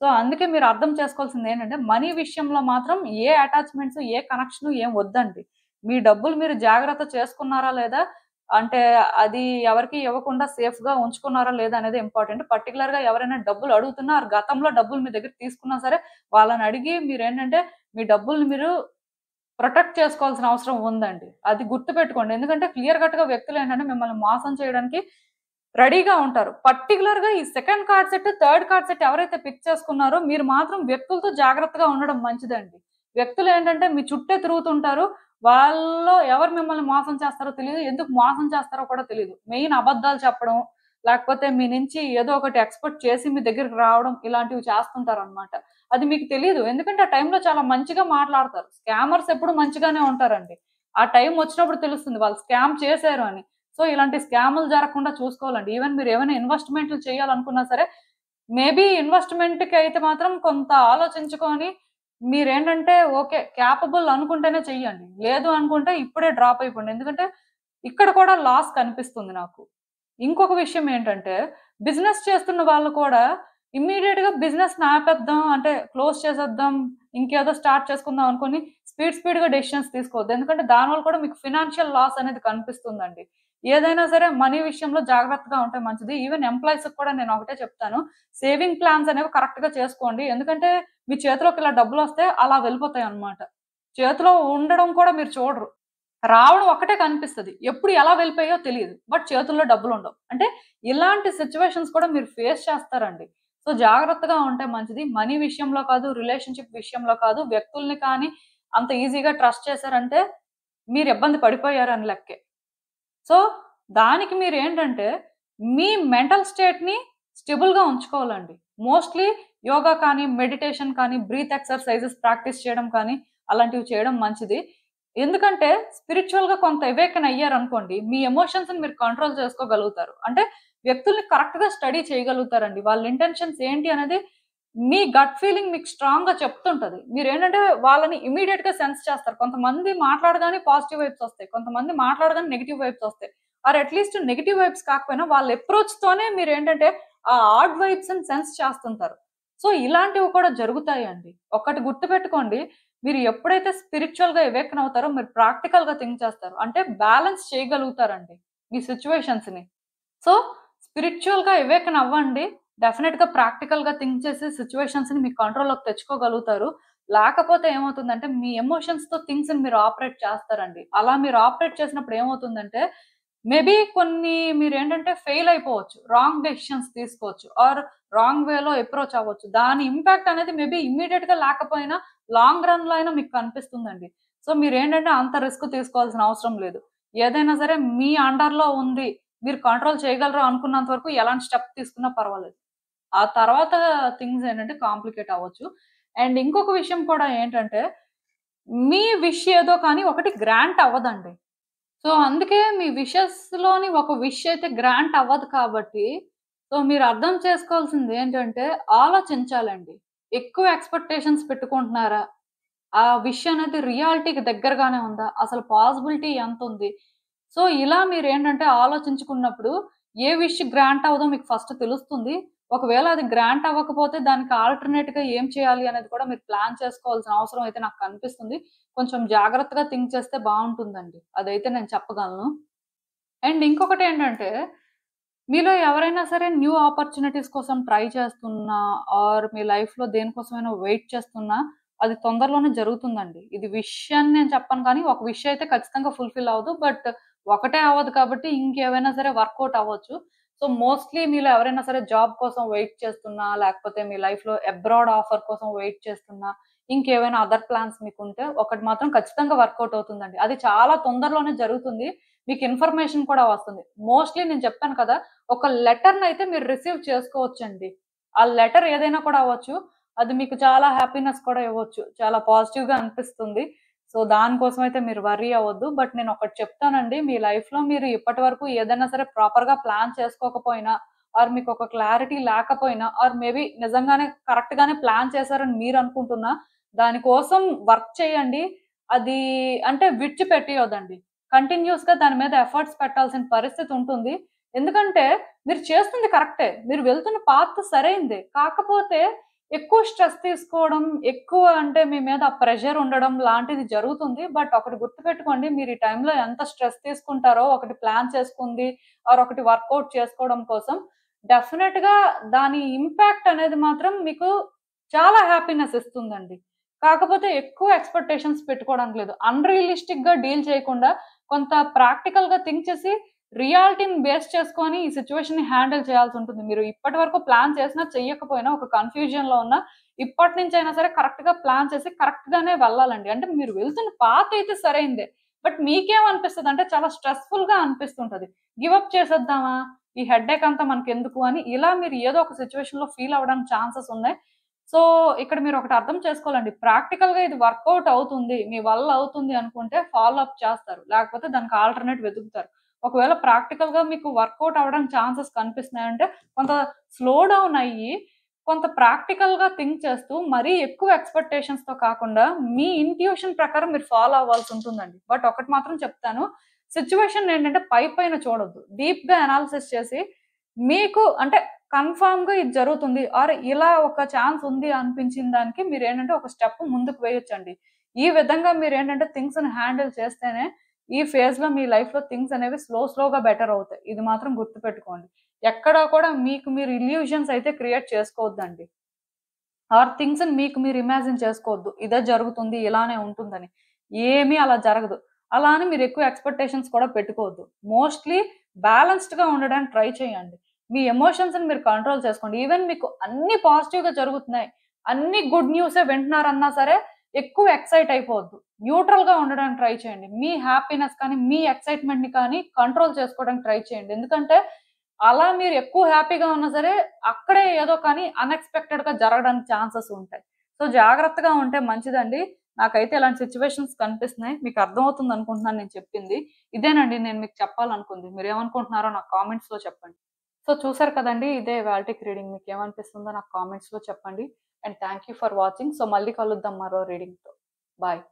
సో, అందుకే మీరు అర్థం చేసుకోవాల్సిందేంటంటే, మనీ విషయంలో మాత్రం ఏ అటాచ్‌మెంట్స్, ఏ కనెక్షను ఏం వద్దండి. మీ డబ్బులు మీరు జాగ్రత్త చేసుకున్నారా లేదా? అంటే అది ఎవరికీ ఇవ్వకుండా సేఫ్‌గా ఉంచుకున్నారా లేదా అనేది ఇంపార్టెంట్. పర్టిక్యులర్‌గా ఎవరైనా డబ్బులు అడుగుతున్నా, ఆర్ గతంలో డబ్బులు మీ దగ్గర తీసుకున్నా సరే, వాళ్ళని అడిగి మీరేంటంటే, మీ డబ్బుల్ని మీరు ప్రొటెక్ట్ చేసుకోవాల్సిన అవసరం ఉందండి. అది గుర్తుపెట్టుకోండి. ఎందుకంటే క్లియర్ కట్‌గా వ్యక్తులేంటంటే మిమ్మల్ని మోసం చేయడానికి రెడీగా ఉంటారు. పర్టిక్యులర్‌గా ఈ second card set, third card set ఎవరైతే పిక్ చేసుకున్నారో మీరు మాత్రం వ్యక్తులతో జాగ్రత్తగా ఉండడం మంచిదండి. వ్యక్తులేంటంటే మీ చుట్టే తిరుగుతుంటారు. వాళ్ళలో ఎవరు మిమ్మల్ని మోసం చేస్తారో తెలీదు. ఎందుకు మోసం చేస్తారో కూడా తెలీదు. మెయిన్ అబద్ధాలు చెప్పడం, లేకపోతే మీ నుంచి ఏదో ఒకటి ఎక్స్‌పెక్ట్ చేసి మీ దగ్గరికి రావడం ఇలాంటివి చేస్తుంటారనమాట. అది మీకు తెలీదు. ఎందుకంటే ఆ టైంలో చాలా మంచిగా మాట్లాడతారు. స్కామర్స్ ఎప్పుడు మంచిగానే ఉంటారండి. ఆ టైం వచ్చినప్పుడు తెలుస్తుంది వాళ్ళు స్కామ్ చేశారు అని. సో, ఇలాంటి స్కాములు జరగకుండా చూసుకోవాలండి. ఈవెన్ మీరేమైనా ఇన్వెస్ట్‌మెంట్లు చేయాలనుకున్నా సరే, మేబీ ఇన్వెస్ట్‌మెంట్‌కి అయితే మాత్రం కొంత ఆలోచించుకొని మీరేంటంటే ఓకే. క్యాపబుల్ అనుకుంటేనే చెయ్యండి. లేదు అనుకుంటే ఇప్పుడే డ్రాప్ అయిపోండి. ఎందుకంటే ఇక్కడ కూడా లాస్ కనిపిస్తుంది నాకు. ఇంకొక విషయం ఏంటంటే, బిజినెస్ చేస్తున్న వాళ్ళు కూడా ఇమ్మీడియేట్‌గా బిజినెస్‌ని ఆపేద్దాం అంటే క్లోజ్ చేసేద్దాం, ఇంకేదో స్టార్ట్ చేసుకుందాం అనుకోని స్పీడ్‌గా డెసిషన్స్ తీసుకోవద్దు. ఎందుకంటే దానివల్ల కూడా మీకు ఫినాన్షియల్ లాస్ అనేది కనిపిస్తుందండి. ఏదైనా సరే మనీ విషయంలో జాగ్రత్తగా ఉంటే మంచిది. ఈవెన్ ఎంప్లాయీస్‌కి కూడా నేను ఒకటే చెప్తాను. సేవింగ్ ప్లాన్స్ అనేవి కరెక్ట్‌గా చేసుకోండి. ఎందుకంటే మీ చేతిలోకి ఇలా డబ్బులొస్తే అలా వెళ్ళిపోతాయన్నమాట. చేతిలో ఉండడం కూడా మీరు చూడరు. రావడం ఒక్కటే కనిపిస్తది. ఎప్పుడు ఎలా వెళ్ళిపోయాయో తెలీదు. బట్ చేతుల్లో డబ్బులుండవు. అంటే ఇలాంటి సిట్యుయేషన్స్ కూడా మీరు ఫేస్ చేస్తారండి. సో, జాగ్రత్తగా ఉంటే మంచిది. మనీ విషయంలో కాదు, రిలేషన్‌షిప్ విషయంలో కాదు, వ్యక్తుల్ని కానీ అంత ఈజీగా ట్రస్ట్ చేశారంటే మీరు ఇబ్బంది పడిపోయారని లెక్కే. సో, దానికి మీరేంటంటే మీ మెంటల్ స్టేట్‌ని స్టేబుల్‌గా ఉంచుకోవాలండి. మోస్ట్‌లీ యోగా కానీ, మెడిటేషన్ కానీ, బ్రీత్ ఎక్సర్‌సైజెస్ ప్రాక్టీస్ చేయడం కానీ అలాంటివి చేయడం మంచిది. ఎందుకంటే స్పిరిచ్యువల్‌గా కొంత అవేకెన్ అయ్యారనుకోండి, మీ ఎమోషన్స్‌ని మీరు కంట్రోల్ చేసుకోగలుగుతారు. అంటే వ్యక్తుల్ని కరెక్ట్‌గా స్టడీ చేయగలుగుతారండి. వాళ్ళ ఇంటెన్షన్స్ ఏంటి అనేది మీ గట్ ఫీలింగ్ మీకు స్ట్రాంగ్‌గా చెప్తుంటది. మీరేంటంటే వాళ్ళని ఇమ్మీడియేట్‌గా సెన్స్ చేస్తారు. కొంతమంది మాట్లాడగానే పాజిటివ్ వైబ్స్ ఒస్తాయి. కొంతమంది మాట్లాడగానే నెగెటివ్ వైబ్స్ ఒస్తాయి. ఆర్ అట్‌లీస్ట్ నెగెటివ్ వైబ్స్ కాకపోయినా వాళ్ళ అప్రోచ్‌తోనే మీరేంటంటే ఆ ఆడ్ వైబ్స్‌ని సెన్స్ చేస్తుంటారు. సో, ఇలాంటివి కూడా జరుగుతాయండి. ఒకటి గుర్తుపెట్టుకోండి. మీరు ఎప్పుడైతే స్పిరిచ్యువల్‌గా అవేకెన్ అవుతారో మీరు ప్రాక్టికల్‌గా థింక్ చేస్తారు. అంటే బ్యాలెన్స్ చేయగలుగుతారండి మీ సిట్యుయేషన్స్‌ని. సో, స్పిరిచ్యువల్‌గా అవేకెన్ అవ్వండి. డెఫినిట్‌గా ప్రాక్టికల్‌గా థింక్ చేసి సిట్యుయేషన్స్‌ని మీ కంట్రోల్‌లోకి తెచ్చుకోగలుగుతారు. లేకపోతే ఏమవుతుందంటే మీ ఎమోషన్స్‌తో థింగ్స్‌ని మీరు ఆపరేట్ చేస్తారండి. అలా మీరు ఆపరేట్ చేసినప్పుడు ఏమవుతుందంటే మేబీ కొన్ని మీరేంటంటే ఫెయిల్ అయిపోవచ్చు. రాంగ్ డెసిషన్స్ తీసుకోవచ్చు. ఆర్ రాంగ్ వేలో అప్రోచ్ అవ్వచ్చు. దాని ఇంపాక్ట్ అనేది మేబీ ఇమ్మీడియేట్‌గా లేకపోయినా లాంగ్ రన్‌లో అయినా మీకు కనిపిస్తుందండి. సో, మీరేంటంటే అంత రిస్క్ తీసుకోవాల్సిన అవసరం లేదు. ఏదైనా సరే మీ అండర్‌లో ఉంది. మీరు కంట్రోల్ చేయగలరు అనుకున్నంత వరకు ఎలాంటి స్టెప్ తీసుకున్నా పర్వాలేదు. ఆ తర్వాత థింగ్స్ ఏంటంటే కాంప్లికేట్ అవ్వచ్చు. అండ్ ఇంకొక విషయం కూడా ఏంటంటే, మీ విష్ ఏదో కానీ ఒకటి గ్రాంట్ అవ్వదండి. సో, అందుకే మీ విషెస్‌లోని ఒక విష్ అయితే గ్రాంట్ అవ్వదు కాబట్టి, సో, మీరు అర్థం చేసుకోవాల్సింది ఏంటంటే ఆలోచించాలండి. ఎక్కువ ఎక్స్‌పెక్టేషన్స్ పెట్టుకుంటున్నారా? ఆ విష్ అనేది రియాలిటీకి దగ్గరగానే ఉందా? అసలు పాసిబిలిటీ ఎంతుంది? సో, ఇలా మీరేంటంటే ఆలోచించుకున్నప్పుడు ఏ విష్ గ్రాంట్ అవ్వదో మీకు ఫస్ట్ తెలుస్తుంది. ఒకవేళ అది గ్రాంట్ అవ్వకపోతే దానికి ఆల్టర్‌నేట్‌గా ఏం చేయాలి అనేది కూడా మీరు ప్లాన్ చేసుకోవాల్సిన అవసరం అయితే నాకు కనిపిస్తుంది. కొంచెం జాగ్రత్తగా థింక్ చేస్తే బావుంటుందండి. అదైతే నేను చెప్పగలను. అండ్ ఇంకొకటేంటంటే మీలో ఎవరైనా సరే న్యూ ఆపర్చునిటీస్ కోసం ట్రై చేస్తున్నా, ఆర్ మీ లైఫ్‌లో దేనికోసమైనా వెయిట్ చేస్తున్నా, అది తొందరలోనే జరుగుతుందండి. ఇది విష్ అని నేను చెప్పను కానీ, ఒక విష్ అయితే ఖచ్చితంగా ఫుల్‌ఫిల్ అవ్వదు. బట్ ఒకటే అవ్వదు కాబట్టి ఇంకేవైనా సరే వర్కౌట్ అవ్వచ్చు. సో, మోస్ట్‌లీ మీలో ఎవరైనా సరే జాబ్ కోసం వెయిట్ చేస్తున్నా, లేకపోతే మీ లైఫ్‌లో అబ్రాడ్ ఆఫర్ కోసం వెయిట్ చేస్తున్నా, ఇంకేవైనా అదర్ ప్లాన్స్ మీకుంటే ఒకటి మాత్రం ఖచ్చితంగా వర్కౌట్ అవుతుందండి. అది చాలా తొందరలోనే జరుగుతుంది. మీకు ఇన్ఫర్మేషన్ కూడా వస్తుంది. మోస్ట్‌లీ నేను చెప్పాను కదా! ఒక లెటర్‌నయితే మీరు రిసీవ్ చేసుకోవచ్చండి. ఆ లెటర్ ఏదైనా కూడా అవ్వచ్చు. అది మీకు చాలా హ్యాపీనెస్ కూడా ఇవ్వచ్చు. చాలా పాజిటివ్‌గా అనిపిస్తుంది. సో, దానికోసం అయితే మీరు వర్రీ అవ్వద్దు. బట్ నేనొకటి చెప్తానండి. మీ లైఫ్‌లో మీరు ఇప్పటి వరకు ఏదైనా సరే ప్రాపర్‌గా ప్లాన్ చేసుకోకపోయినా, ఆర్ మీకొక క్లారిటీ లేకపోయినా, ఆర్ మేబీ నిజంగానే కరెక్ట్‌గానే ప్లాన్ చేశారని మీరనుకుంటున్నా, దాని కోసం వర్క్ చేయండి. అది అంటే విడిచిపెట్టేయొద్దండి. కంటిన్యూయస్‌గా దాని మీద ఎఫర్ట్స్ పెట్టాల్సిన పరిస్థితి ఉంటుంది. ఎందుకంటే మీరు చేస్తుంది కరెక్టే. మీరు వెళ్తున్న పాత్ సరైందే. కాకపోతే ఎక్కువ స్ట్రెస్ తీసుకోవడం, ఎక్కువ అంటే మీ మీద ప్రెషర్ ఉండడం లాంటిది జరుగుతుంది. బట్ ఒకటి గుర్తుపెట్టుకోండి. మీరు ఈ టైంలో ఎంత స్ట్రెస్ తీసుకుంటారో ఒకటి ప్లాన్ చేసుకుంది ఆర్ ఒకటి వర్కౌట్ చేసుకోవడం కోసం డెఫినిట్‌గా దాని ఇంపాక్ట్ అనేది మాత్రం మీకు చాలా హ్యాపీనెస్ ఇస్తుందండి. కాకపోతే ఎక్కువ ఎక్స్‌పెక్టేషన్స్ పెట్టుకోవడానికి లేదు. అన్‌రియలిస్టిక్‌గా డీల్ చేయకుండా కొంత ప్రాక్టికల్‌గా థింక్ చేసి రియాలిటీని బేస్ చేసుకొని ఈ సిట్యుయేషన్‌ని హ్యాండిల్ చేయాల్సుంటుంది. మీరు ఇప్పటి వరకు ప్లాన్ చేసినా, చెయ్యకపోయినా ఒక కన్‌ఫ్యూజన్‌లో ఉన్నా, ఇప్పటి నుంచైనా సరే కరెక్ట్‌గా ప్లాన్ చేసి కరెక్ట్‌గానే వెళ్ళాలండి. అంటే మీరు వెళ్తున్న పాత్ అయితే సరైందే. బట్ మీకేమనిపిస్తదంటే చాలా స్ట్రెస్‌ఫుల్‌గా అనిపిస్తుంటది. గివ్ అప్ చేసేద్దామా? ఈ హెడ్‌ఏక్ అంతా మనకెందుకు అని ఇలా మీరు ఏదో ఒక సిట్యుయేషన్‌లో ఫీల్ అవ్వడానికి ఛాన్సెస్ ఉన్నాయి. సో, ఇక్కడ మీరొకటి అర్థం చేసుకోవాలండి. ప్రాక్టికల్‌గా ఇది వర్కౌట్ అవుతుంది. మీ వల్ల అవుతుంది అనుకుంటే ఫాలో అప్ చేస్తారు. లేకపోతే దానికి ఆల్టర్‌నేట్ వెతుకుతారు. ఒకవేళ ప్రాక్టికల్‌గా మీకు వర్కౌట్ అవ్వడానికి ఛాన్సెస్ కనిపిస్తున్నాయంటే కొంత స్లో డౌన్ అయ్యి, కొంత ప్రాక్టికల్‌గా థింక్ చేస్తూ మరీ ఎక్కువ ఎక్స్‌పెక్టేషన్స్‌తో కాకుండా మీ ఇంట్యూషన్ ప్రకారం మీరు ఫాలో అవ్వాల్సుంటుందండి. బట్ ఒకటి మాత్రం చెప్తాను. సిచ్యువేషన్ ఏంటంటే పైన చూడొద్దు. డీప్‌గా అనాలిసిస్ చేసి మీకు అంటే కన్ఫర్మ్‌గా ఇది జరుగుతుంది. ఆర్ ఇలా ఒక ఛాన్స్ ఉంది అనిపించిన దానికి మీరేంటంటే ఒక స్టెప్ ముందుకు వేయొచ్చండి. ఈ విధంగా మీరేంటంటే థింగ్స్‌ని హ్యాండిల్ చేస్తేనే ఈ ఫేజ్‌లో మీ లైఫ్‌లో థింగ్స్ అనేవి స్లోగా బెటర్ అవుతాయి. ఇది మాత్రం గుర్తుపెట్టుకోండి. ఎక్కడా కూడా మీకు మీరు ఇల్యూషన్స్ అయితే క్రియేట్ చేసుకోవద్దండి. ఆర్ థింగ్స్‌ని మీకు మీరు ఇమాజిన్ చేసుకోవద్దు. ఇదే జరుగుతుంది, ఇలానే ఉంటుందని. ఏమీ అలా జరగదు. అలా అని మీరు ఎక్కువ ఎక్స్‌పెక్టేషన్స్ కూడా పెట్టుకోవద్దు. మోస్ట్‌లీ బ్యాలెన్స్‌డ్‌గా ఉండడానికి ట్రై చేయండి. మీ ఎమోషన్స్‌ని మీరు కంట్రోల్ చేసుకోండి. ఈవెన్ మీకు అన్నీ పాజిటివ్‌గా జరుగుతున్నాయి. అన్ని గుడ్ న్యూసే వింటున్నారన్నా సరే ఎక్కువ ఎక్సైట్ అయిపోవద్దు. న్యూట్రల్‌గా ఉండడానికి ట్రై చేయండి. మీ హ్యాపీనెస్ కానీ, మీ ఎక్సైట్‌మెంట్‌ని కానీ కంట్రోల్ చేసుకోవడానికి ట్రై చేయండి. ఎందుకంటే అలా మీరు ఎక్కువ హ్యాపీగా ఉన్నా సరే, అక్కడే ఏదో కానీ అన్‌ఎక్స్‌పెక్టెడ్‌గా జరగడానికి ఛాన్సెస్ ఉంటాయి. సో, జాగ్రత్తగా ఉంటే మంచిదండి. నాకైతే ఇలాంటి సిట్యుయేషన్స్ కనిపిస్తున్నాయి. మీకు అర్థమవుతుంది అనుకుంటున్నాను నేను చెప్పింది. ఇదేనండి నేను మీకు చెప్పాలనుకుంది. మీరేమనుకుంటున్నారో నాకు కామెంట్స్‌లో చెప్పండి. సో, చూసారు కదండీ! ఇదే ఇవాల్టికి రీడింగ్. మీకేమనిపిస్తుందో నాకు కామెంట్స్‌లో చెప్పండి. And thank you for watching. So, మళ్ళీ కలుద్దాం మరో రీడింగ్‌తో. బాయ్.